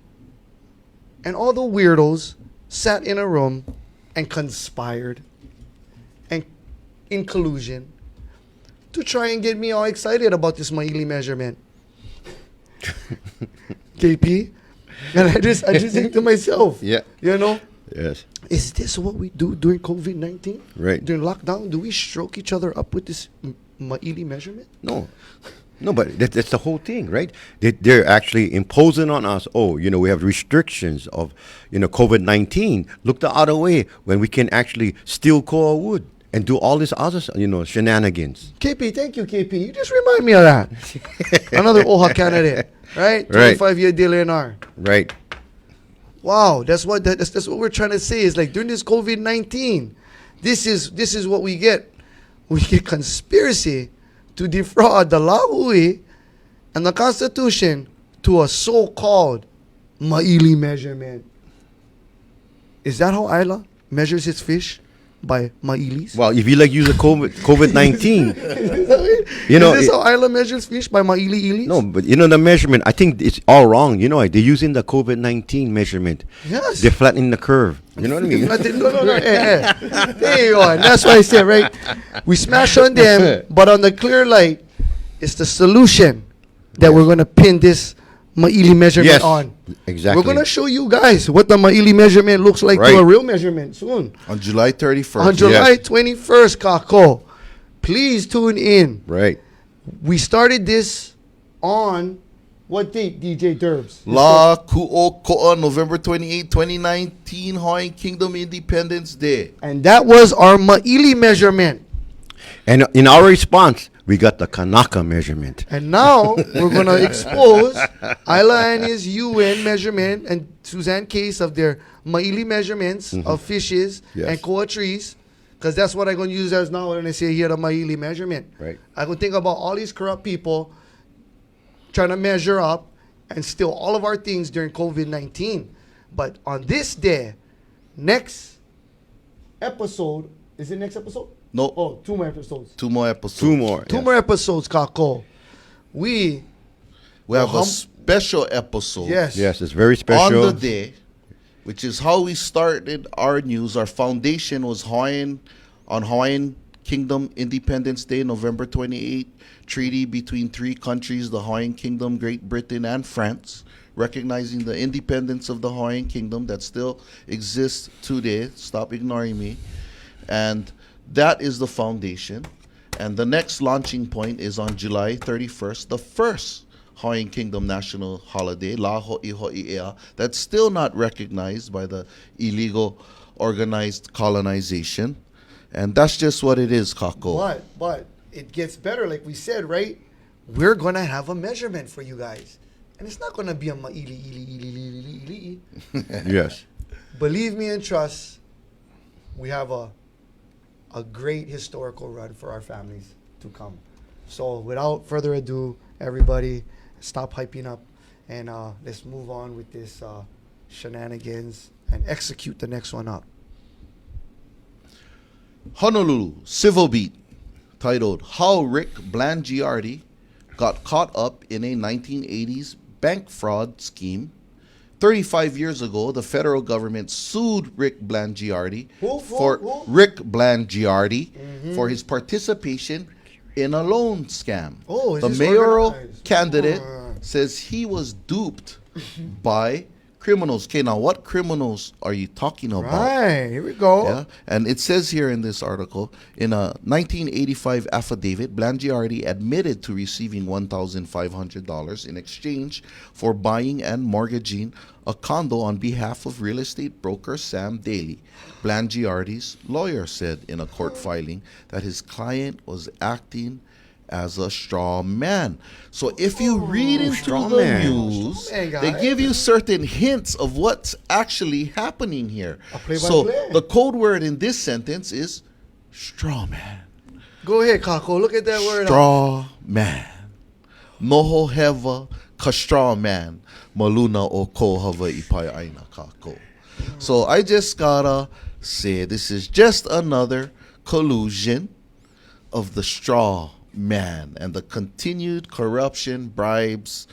and all the weirdos sat in a room and conspired and in collusion to try and get me all excited about this Maili measurement. KP, and I just think to myself, Yes. is this what we do during COVID-19? Right. During lockdown, do we stroke each other up with this Maili measurement? No, but that's the whole thing, right? They're actually imposing on us. Oh, we have restrictions of, COVID-19. Look the other way when we can actually steal coal wood and do all this other, shenanigans. KP, thank you, KP. You just remind me of that. Another OHA candidate, right? Right. 25-year DLNR. Right. Wow, that's what we're trying to say is like during this COVID-19, this is what we get. We get conspiracy to defraud the Lahui and the Constitution to a so-called Maili measurement. Is that how Isla measures its fish? By Mailis? Well, if you use a COVID-19, is this how Isla measures fish? By Maili Ilis? No, but the measurement, I think it's all wrong. They're using the COVID-19 measurement. Yes. They're flattening the curve. You know what I mean? No. Hey. There you are. And that's why I said, right? We smash on them, but on the clear light, it's the solution that we're going to pin this Maili measurement on. Exactly. We're going to show you guys what the Maili measurement looks like to a real measurement soon. On July 31st. On July 21st, Kako. Please tune in. Right. We started this on what date, DJ Derbs? La Ku'oko'a, November 28, 2019, Hawaiian Kingdom Independence Day. And that was our Maili measurement. And in our response, we got the Kanaka measurement. And now we're going to expose Isla and his UN measurement and Suzanne case of their Maili measurements of fishes and koa trees. Because that's what I'm going to use as now when I say here the Maili measurement. Right. I can think about all these corrupt people trying to measure up and steal all of our things during COVID-19. But on this day, next episode, is it next episode? No. Oh, 2 more episodes. 2 more episodes. Two more. Two more episodes, Kako. We We have a hum- special episode Yes. Yes, it's very special. on the day, which is how we started our news. Our foundation was Hawaiian Kingdom Independence Day, November 28th. Treaty between three countries, the Hawaiian Kingdom, Great Britain, and France, recognizing the independence of the Hawaiian Kingdom that still exists today. Stop ignoring me. And that is the foundation. And the next launching point is on July 31st, the first Hawaiian Kingdom national holiday, La Ho'iho'i'ea, that's still not recognized by the illegal organized colonization. And that's just what it is, Kako. But it gets better, like we said, right? We're gonna have a measurement for you guys, and it's not gonna be a ma'ili. Yes. Believe me and trust, we have a great historical run for our families to come. So without further ado, everybody, stop hyping up, and let's move on with this shenanigans and execute the next one up. Honolulu Civil Beat, titled How Rick Blangiardi Got Caught Up in a 1980s Bank Fraud Scheme. 35 years ago, the federal government sued Rick Blangiardi for his participation in a loan scam. Oh, is the this mayoral organized? candidate says he was duped by criminals. Okay, now what criminals are you talking about? Right, here we go. Yeah, and it says here in this article, in a 1985 affidavit, Blangiardi admitted to receiving $1,500 in exchange for buying and mortgaging a condo on behalf of real estate broker Sam Daly. Blangiardi's lawyer said in a court filing that his client was acting as a straw man. So if you read into straw the man. news, Straw man, they guys. give you certain hints of what's actually happening here. A play-by-play. So the code word in this sentence is straw man. Go ahead, Kako. Look at that word. Straw man. Noho heva ka straw man. Maluna o ko Hawaii pai aina kako. So I just gotta say this is just another collusion of the straw man and the continued corruption, bribes,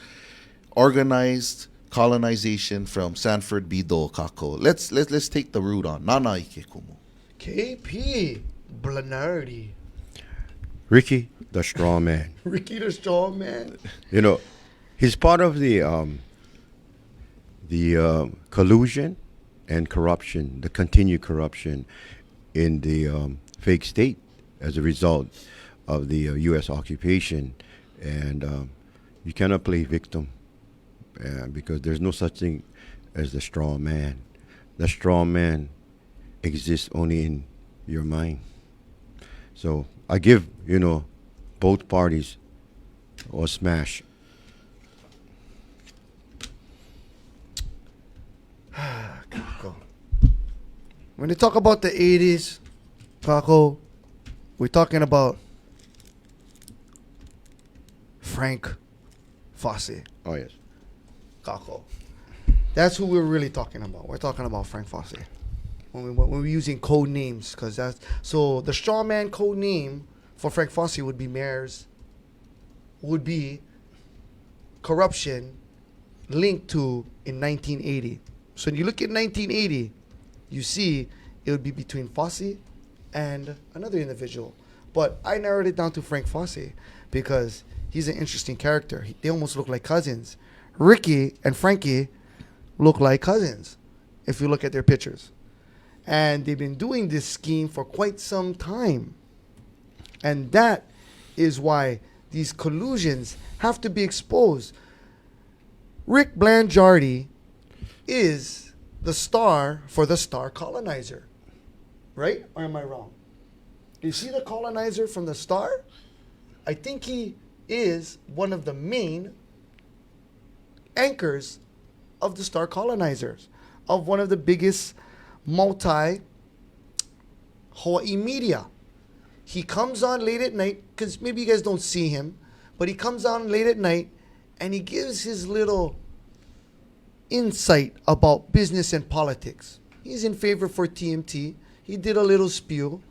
organized colonization from Sanford Bido Kako. Let's take the root on. Nana ike kumu. KP. Blanardi. Ricky, the straw man. Ricky the Straw Man. You know, he's part of the collusion and corruption, the continued corruption in the fake state as a result of the U.S. occupation. And you cannot play victim because there's no such thing as the straw man. The straw man exists only in your mind. So I give, both parties a smash. Kako. When they talk about the 80s, Kako, we're talking about Frank Fosse. Oh, yes. Kako. That's who we're really talking about. We're talking about Frank Fosse. When we're using code names, because that's so the straw man code name for Frank Fosse would be corruption linked to in 1980. So when you look at 1980, you see it would be between Fosse and another individual. But I narrowed it down to Frank Fosse because he's an interesting character. They almost look like cousins. Ricky and Frankie look like cousins if you look at their pictures. And they've been doing this scheme for quite some time. And that is why these collusions have to be exposed. Rick Blangiardi is the star for the Star Colonizer. Right? Or am I wrong? Do you see the colonizer from the Star? I think he is one of the main anchors of the Star Colonizers, of one of the biggest multi-Hawaii media. He comes on late at night, because maybe you guys don't see him, but he comes on late at night and he gives his little insight about business and politics. He's in favor for TMT. He did a little spew.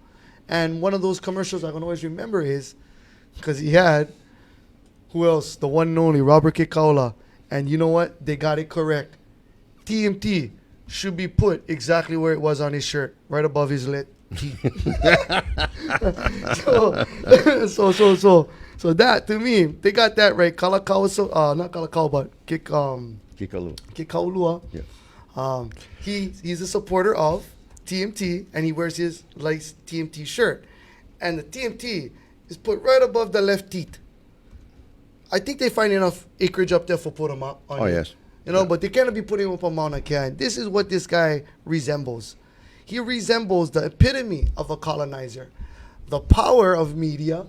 And one of those commercials I can always remember is, because he had Who else? The one and only Robert Kikaula. And you know what? They got it correct. TMT should be put exactly where it was on his shirt, right above his lip. So that to me, they got that right. Kalakaua, not Kalakaua, but Kikalu. Kikaulua. Yeah. He's a supporter of TMT, and he wears his nice TMT shirt. And the TMT is put right above the left teeth. I think they find enough acreage up there for put him up. Oh, yes. You know, but they cannot be putting him up on Mauna Kea. This is what this guy resembles. He resembles the epitome of a colonizer. The power of media,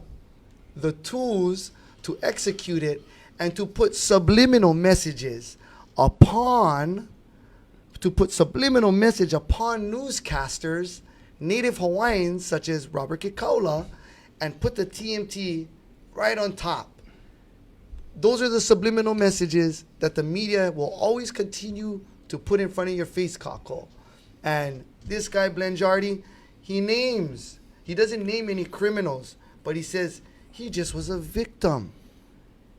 the tools to execute it, and to put subliminal messages upon newscasters, native Hawaiians such as Robert Kikaula, and put the TMT right on top. Those are the subliminal messages that the media will always continue to put in front of your face, Kako. And this guy, Blangiardi, he doesn't name any criminals, but he says he just was a victim.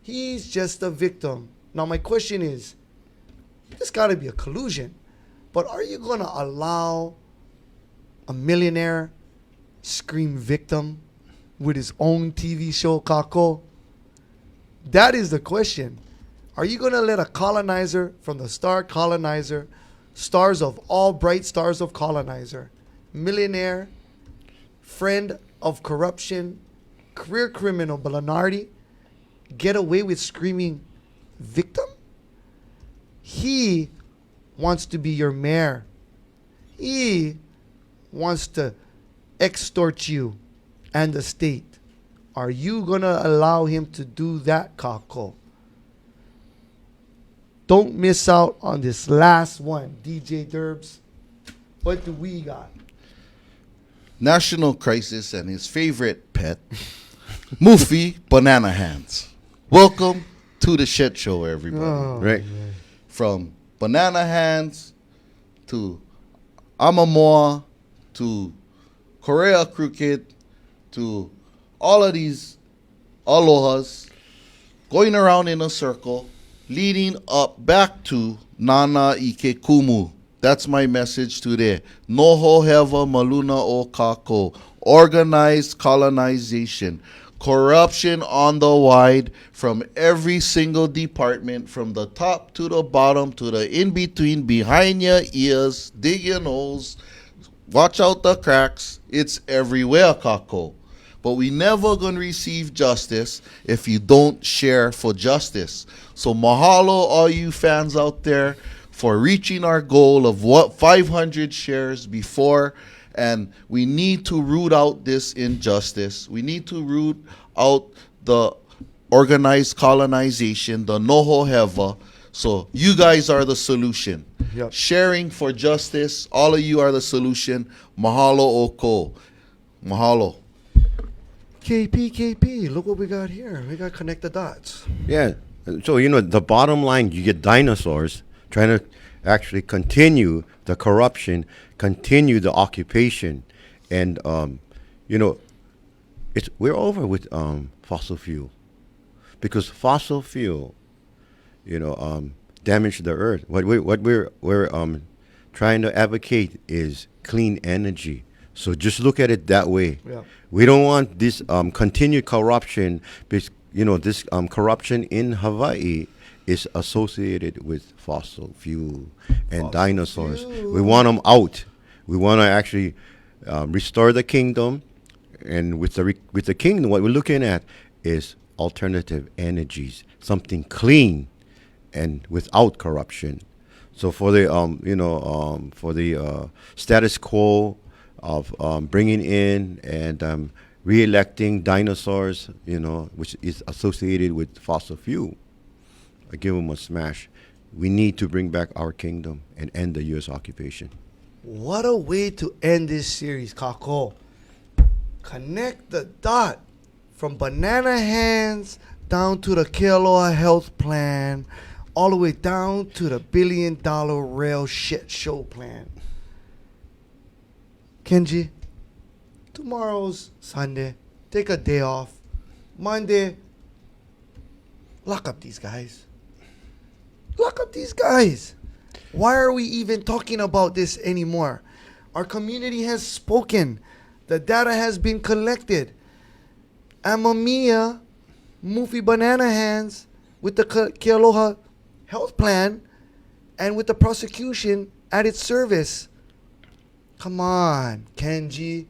He's just a victim. Now, my question is, there's got to be a collusion, but are you going to allow a millionaire scream victim with his own TV show, Kako? That is the question. Are you going to let a colonizer from the Star Colonizer, stars of all bright stars of Colonizer, millionaire, friend of corruption, career criminal Blanardi, get away with screaming victim? He wants to be your mayor. He wants to extort you and the state. Are you going to allow him to do that, Kako? Don't miss out on this last one, DJ Derbs. What do we got? National Crisis and his favorite pet, Mufi Banana Hands. Welcome to the shit show, everybody. Right. From Banana Hands to Amamoa to Korea Crooked to all of these alohas going around in a circle, leading up back to Nana Ike Kumu. That's my message today. Noho heva maluna o kako. Organized colonization. Corruption on the wide from every single department, from the top to the bottom to the in-between, behind your ears, dig your nose, watch out the cracks. It's everywhere, kako. But we never gonna receive justice if you don't share for justice. So mahalo all you fans out there for reaching our goal of 500 shares before, and we need to root out this injustice. We need to root out the organized colonization, the noho heva. So you guys are the solution. Yep. Sharing for justice, all of you are the solution. Mahalo oko. Mahalo. KP, look what we got here. We got connect the dots. Yeah. So, the bottom line, you get dinosaurs trying to actually continue the corruption, continue the occupation. And, we're over with fossil fuel. Because fossil fuel, damage the earth. What we're trying to advocate is clean energy. So just look at it that way. Yeah. We don't want this continued corruption. Because, this corruption in Hawaii is associated with fossil fuel and dinosaurs. We want them out. We want to actually restore the kingdom, and with the kingdom, what we're looking at is alternative energies, something clean and without corruption. So for the status quo of bringing in and re-electing dinosaurs, which is associated with fossil fuel, I give them a smash. We need to bring back our kingdom and end the U.S. occupation. What a way to end this series, Kako. Connect the dot from banana hands down to the Kealoha health plan, all the way down to the $1 billion rail shit show plan. Kenji, tomorrow's Sunday. Take a day off. Monday, Lock up these guys. Lock up these guys. Why are we even talking about this anymore? Our community has spoken. The data has been collected. Amamiya, Mufi Banana Hands, with the Kealoha health plan and with the prosecution at its service. Come on, Kenji.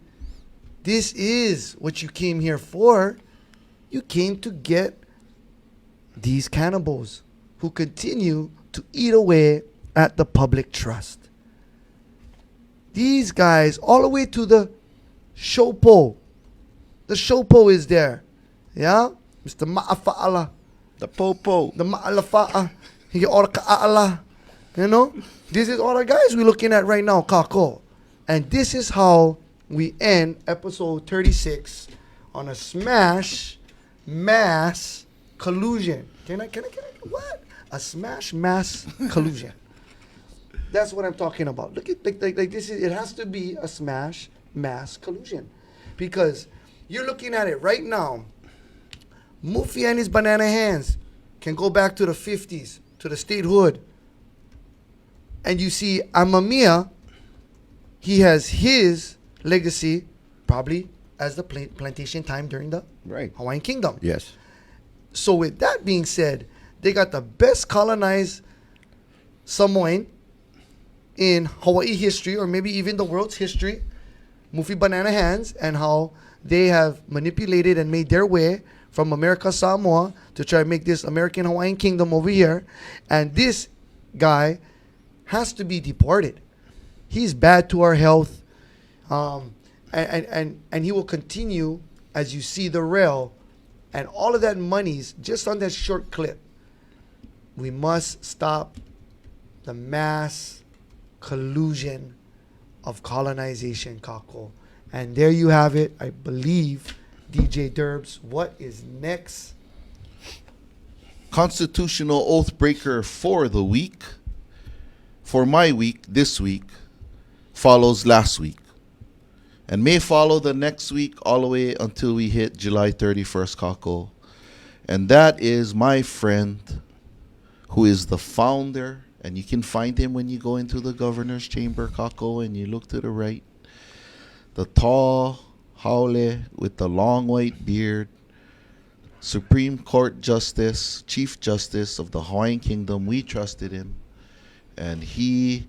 This is what you came here for. You came to get these cannibals who continue to eat away at the public trust. These guys, all the way to the Shopo. The Shopo is there. Yeah? Mr. Ma'afa'ala. The Popo. The Ma'alafa'a. He Orka'ala. You know? This is all the guys we're looking at right now, Kako. And this is how we end episode 36 on a smash mass collusion. Can I what? A smash mass collusion. That's what I'm talking about. Look at like this is, it has to be a smash mass collusion. Because you're looking at it right now. Mufi and his banana hands can go back to the 50s, to the statehood. And you see Amamiya, he has his legacy probably as the plantation time during the Right. Hawaiian Kingdom. Yes. So with that being said, they got the best colonized Samoan in Hawaii history, or maybe even the world's history, Mufi Banana Hands, and how they have manipulated and made their way from America, Samoa, to try to make this American Hawaiian Kingdom over here. And this guy has to be deported. He's bad to our health. And he will continue, as you see the rail, and all of that money's just on that short clip. We must stop the mass collusion of colonization, Kako. And there you have it. I believe, DJ Derbs, what is next? Constitutional oath breaker for the week, for my week, this week, follows last week. And may follow the next week all the way until we hit July 31st, Kako. And that is my friend who is the founder, and you can find him when you go into the governor's chamber, Kako, and you look to the right. The tall haole with the long white beard, Supreme Court Justice, Chief Justice of the Hawaiian Kingdom. We trusted him, and he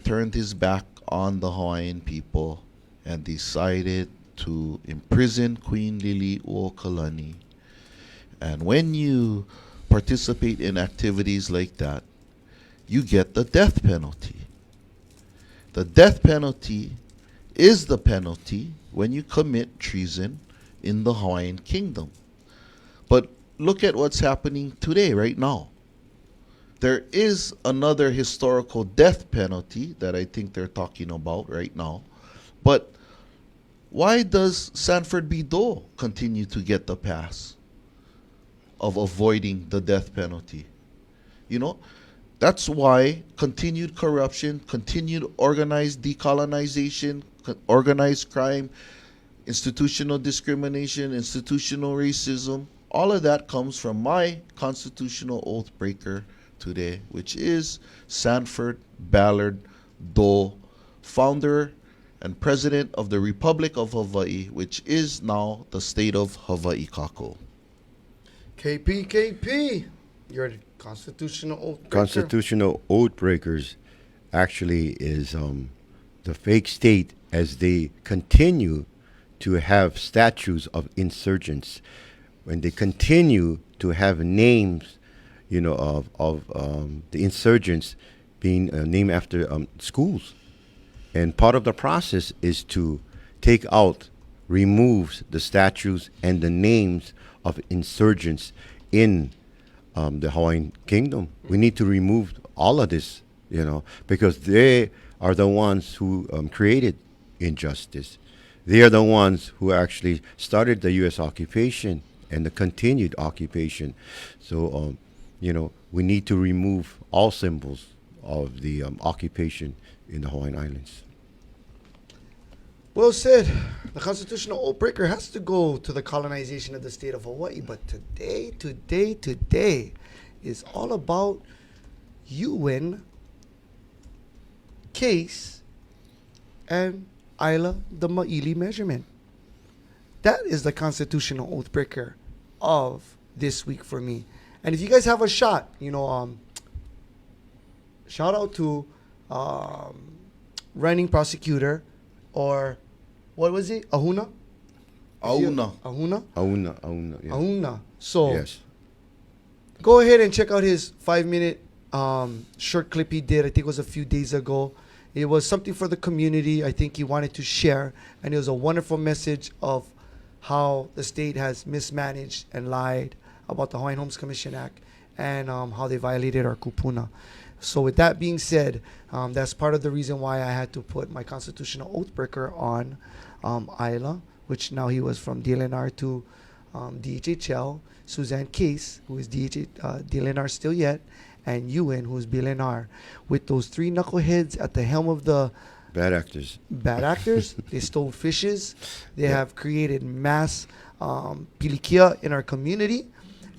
turned his back on the Hawaiian people and decided to imprison Queen Liliuokalani. And when you participate in activities like that, you get the death penalty. The death penalty is the penalty when you commit treason in the Hawaiian Kingdom. But look at what's happening today, right now. There is another historical death penalty that I think they're talking about right now. But why does Sanford B. Dole continue to get the pass of avoiding the death penalty? You know, that's why continued corruption, continued organized decolonization, organized crime, institutional discrimination, institutional racism, all of that comes from my constitutional oath breaker today, which is Sanford Ballard Dole, founder and president of the Republic of Hawaii, which is now the state of Hawaii, Kako. KP, you're the constitutional oath breaker. Constitutional oath breakers actually is the fake state, as they continue to have statues of insurgents, when they continue to have names, you know, of the insurgents being named after schools. And part of the process is to take out, remove the statues and the names of insurgents in the Hawaiian Kingdom. We need to remove all of this, you know, because they are the ones who created injustice. They are the ones who actually started the U.S. occupation and the continued occupation. So, you know, we need to remove all symbols of the occupation in the Hawaiian Islands. Well said. The constitutional oath breaker has to go to the colonization of the state of Hawaii. But today is all about UN, Case, and Isla the Maili measurement. That is the constitutional oath breaker of this week for me. And if you guys have a shot, shout out to running prosecutor, or what was it? Ahuna? Auna. Ahuna? Auna, yeah. Ahuna. So Yes. go ahead and check out his 5-minute short clip he did. I think it was a few days ago. It was something for the community. I think he wanted to share, and it was a wonderful message of how the state has mismanaged and lied about the Hawaiian Homes Commission Act, and how they violated our kupuna. So with that being said, that's part of the reason why I had to put my constitutional oathbreaker on Isla, which now he was from DLNR to DHHL, Suzanne Case, who is DLNR still yet, and UN, who is BLNR. With those three knuckleheads at the helm of the Bad actors. they stole fishes. They have created mass pilikia in our community.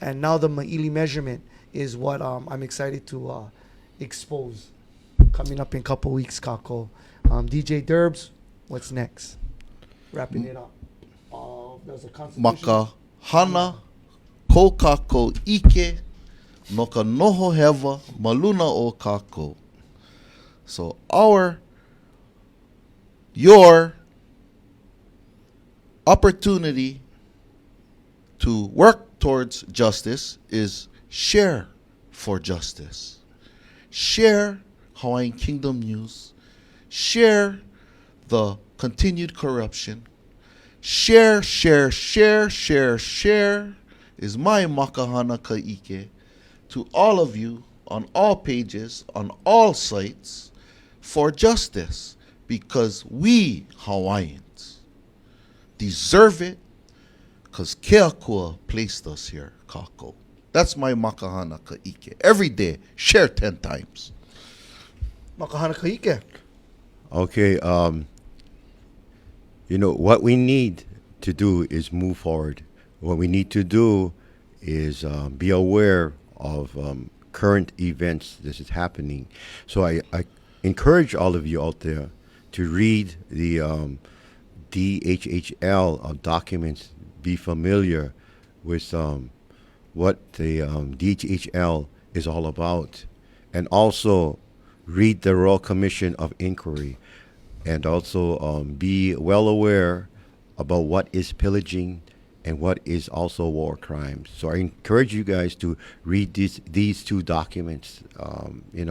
And now the Maili measurement is what I'm excited to expose coming up in a couple weeks, Kako. DJ Derbs, what's next? Wrapping it up. There's a constitution. Maka hana ko kako ike no ka noho heva maluna o kako. So your opportunity to work towards justice is share for justice. Share Hawaiian Kingdom news. Share the continued corruption. Share is my makahana ka'ike to all of you on all pages, on all sites, for justice, because we Hawaiians deserve it, because Keakua placed us here, Kako. That's my makahana ka'ike. Every day, share 10 times. Makahana Kaike. Okay, what we need to do is move forward. What we need to do is be aware of current events that is happening. So I encourage all of you out there to read the DHHL documents, be familiar with what the DHHL is all about, and also read the Royal Commission of Inquiry, and also be well aware about what is pillaging and what is also war crimes. So I encourage you guys to read these two documents,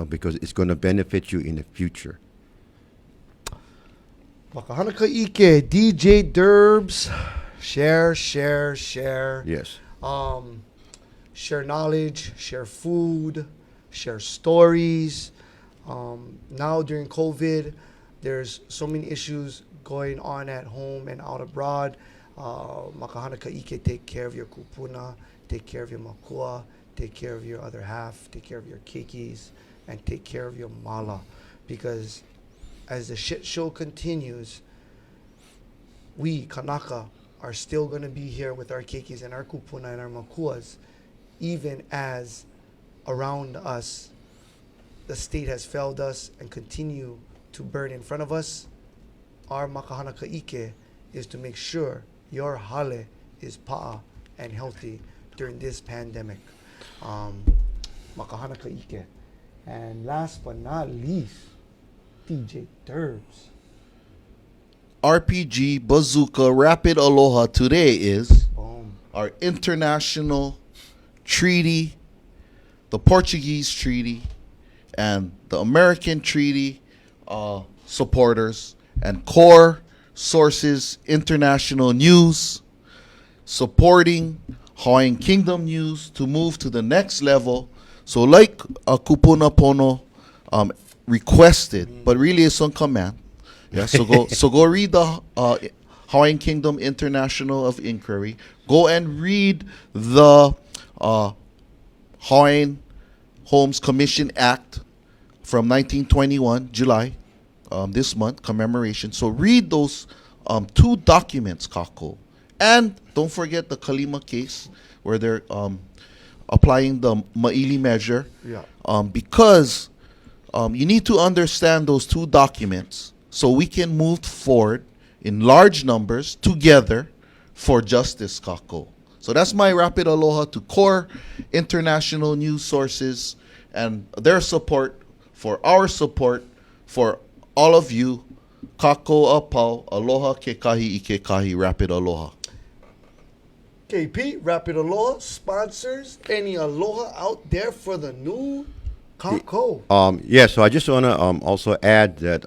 because it's going to benefit you in the future. Makahana Kaike, DJ Derbs. Share. Yes. Share knowledge, share food, share stories. Now during COVID, there's so many issues going on at home and out abroad. Makahana Kaike, take care of your kupuna, take care of your makua, take care of your other half, take care of your keikis, and take care of your mala. Because as the shit show continues, we, Kanaka, are still going to be here with our keikis and our kupuna and our makuas, even as around us the state has failed us and continue to burn in front of us. Our makahana kaike is to make sure your hale is pa'a and healthy during this pandemic. Makahana kaike. And last but not least, DJ Derbs. RPG Bazooka Rapid Aloha today is Boom. our international treaty, the Portuguese treaty, and the American treaty supporters, and core sources international news supporting Hawaiian Kingdom news to move to the next level. So like Kupuna Pono requested, but really it's on command. Yeah, so go read the Hawaiian Kingdom International of Inquiry. Go and read the Hawaiian Homes Commission Act from 1921, July, this month, commemoration. So read those two documents, Kako. And don't forget the Kalima case where they're applying the Maili measure. Yeah. Because you need to understand those two documents so we can move forward in large numbers together for justice, Kako. So that's my rapid aloha to core international news sources and their support for our support for all of you. Kako apau, aloha ke kahi I ke kahi, rapid aloha. KP, rapid aloha, sponsors, any aloha out there for the new Kako? Yeah, so I just want to also add that,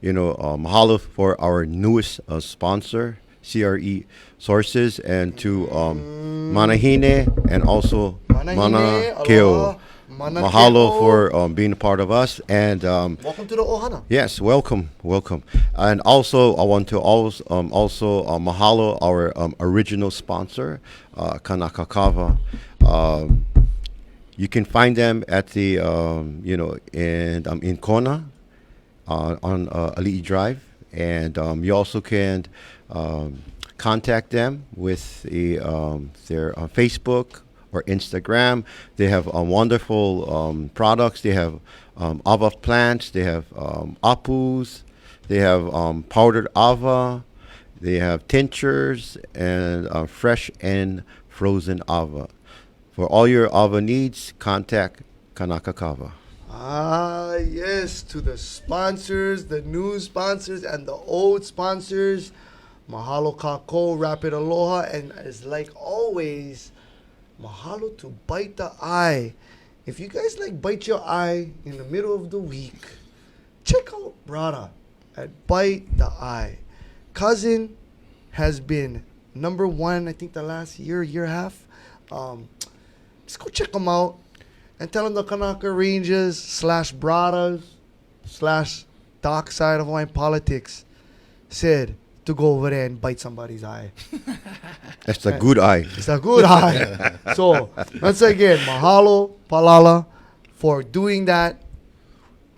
mahalo for our newest sponsor, CRE Sources, and to Manahine and also Mana Keo. aloha, mana Mahalo keo. for being a part of us. And Welcome to the Ohana. yes, welcome. And also, I want to also mahalo our original sponsor, Kanakakava. You can find them at the in Kona on Ali'i Drive, and you also can contact them with their Facebook or Instagram. They have wonderful products. They have ava plants. They have apus. They have powdered ava. They have tinctures and fresh and frozen ava. For all your ava needs, contact Kanakakava. Ah, yes, to the sponsors, the new sponsors, and the old sponsors. Mahalo Kako, rapid aloha, and as like always, mahalo to bite the eye. If you guys like bite your eye in the middle of the week, check out Brada at Bite the Eye. Cousin has been number one, I think the last year and a half. Just go check them out and tell them the Kanaka Rangers / Bradas / Darkside of Hawaiian Politics said to go over there and bite somebody's eye. That's a good eye. It's a good eye. So, once again, mahalo, palala, for doing that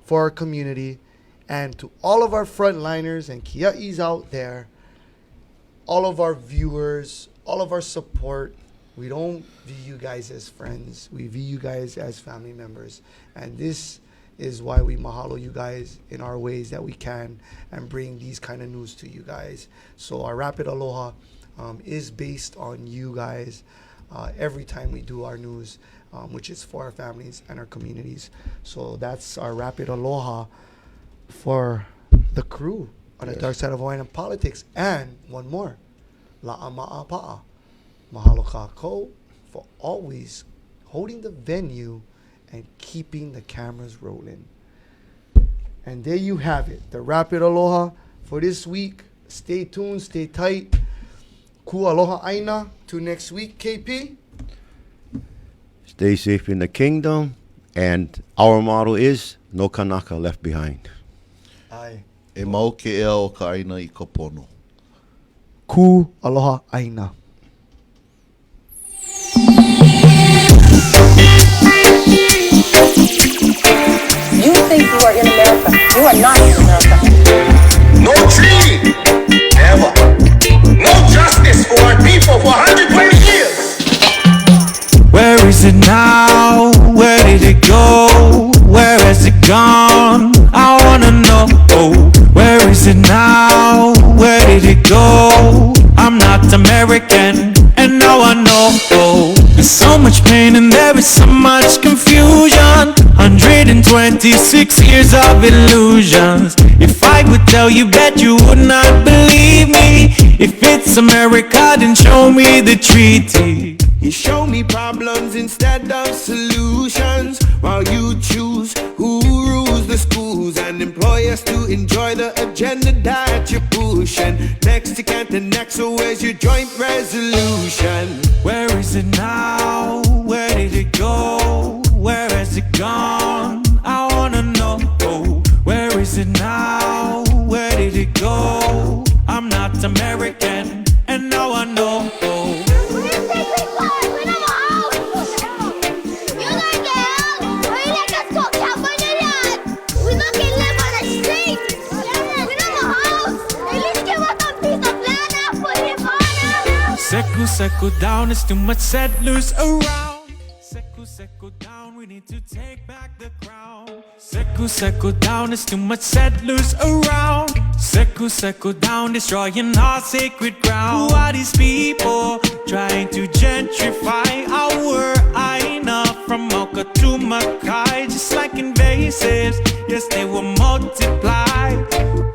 for our community. And to all of our frontliners and kia'is out there, all of our viewers, all of our support, we don't view you guys as friends. We view you guys as family members. And this is why we mahalo you guys in our ways that we can and bring these kind of news to you guys. So our Rapid Aloha is based on you guys every time we do our news, which is for our families and our communities. So that's our Rapid Aloha for the crew on the Dark Side of Hawaiian Politics. And one more, La'ama'a Pa'a. Mahalo Kako for always holding the venue and keeping the cameras rolling. And there you have it, the Rapid Aloha for this week. Stay tuned, stay tight. Ku aloha aina. Till next week, KP. Stay safe in the kingdom, and our motto is no Kanaka left behind. Ai. E mau ke ea o ka aina I ka pono. Ku aloha aina. You think you are in America. You are not in America. No treaty, ever. No justice for our people for 120 years. Where is it now? Where did it go? Where has it gone? I wanna know. Oh, where is it now? Where did it go? I'm not American, and now I know. Oh, there's so much pain and there is so much confusion. 126 years of illusions. If I would tell you, bet you would not believe me. If it's America, then show me the treaty. You show me problems instead of solutions, while you choose who rules the schools and employ us to enjoy the agenda that you're pushing. Next you can't and next, so where's your joint resolution? Where is it now? Where did it go? Where has it gone? I wanna know. Oh, where is it now? Where did it go? I'm not American, and now I know. Oh. We not can live on the street. We don't have a house. At least give us a settle down, there's too much settlers around. Settle down, we need to take back the crown. Settle down, there's too much settlers around. Settle down, destroying our sacred ground. Who are these people trying to gentrify our Aina from Mocha to Makai? Just like invasives, yes, they will multiply.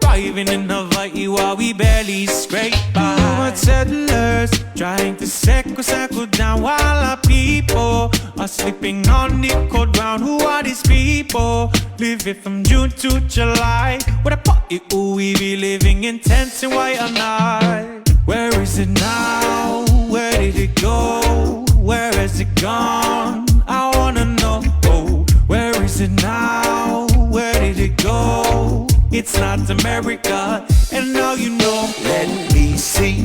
Thriving in Hawaii while we barely scrape by. Too much settlers trying to settle down while our people are sleeping on the cold ground. Who are these people living from June to July? With a party, ooh, we be living in tents and white or night. Where is it now? Where did it go? Where has it gone? I wanna know. Oh, where is it now? Where did it go? It's not America, and now you know. Let me see.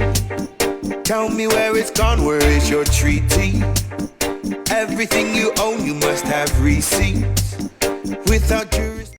Tell me where it's gone, where is your treaty? Everything you own, you must have receipts. Without your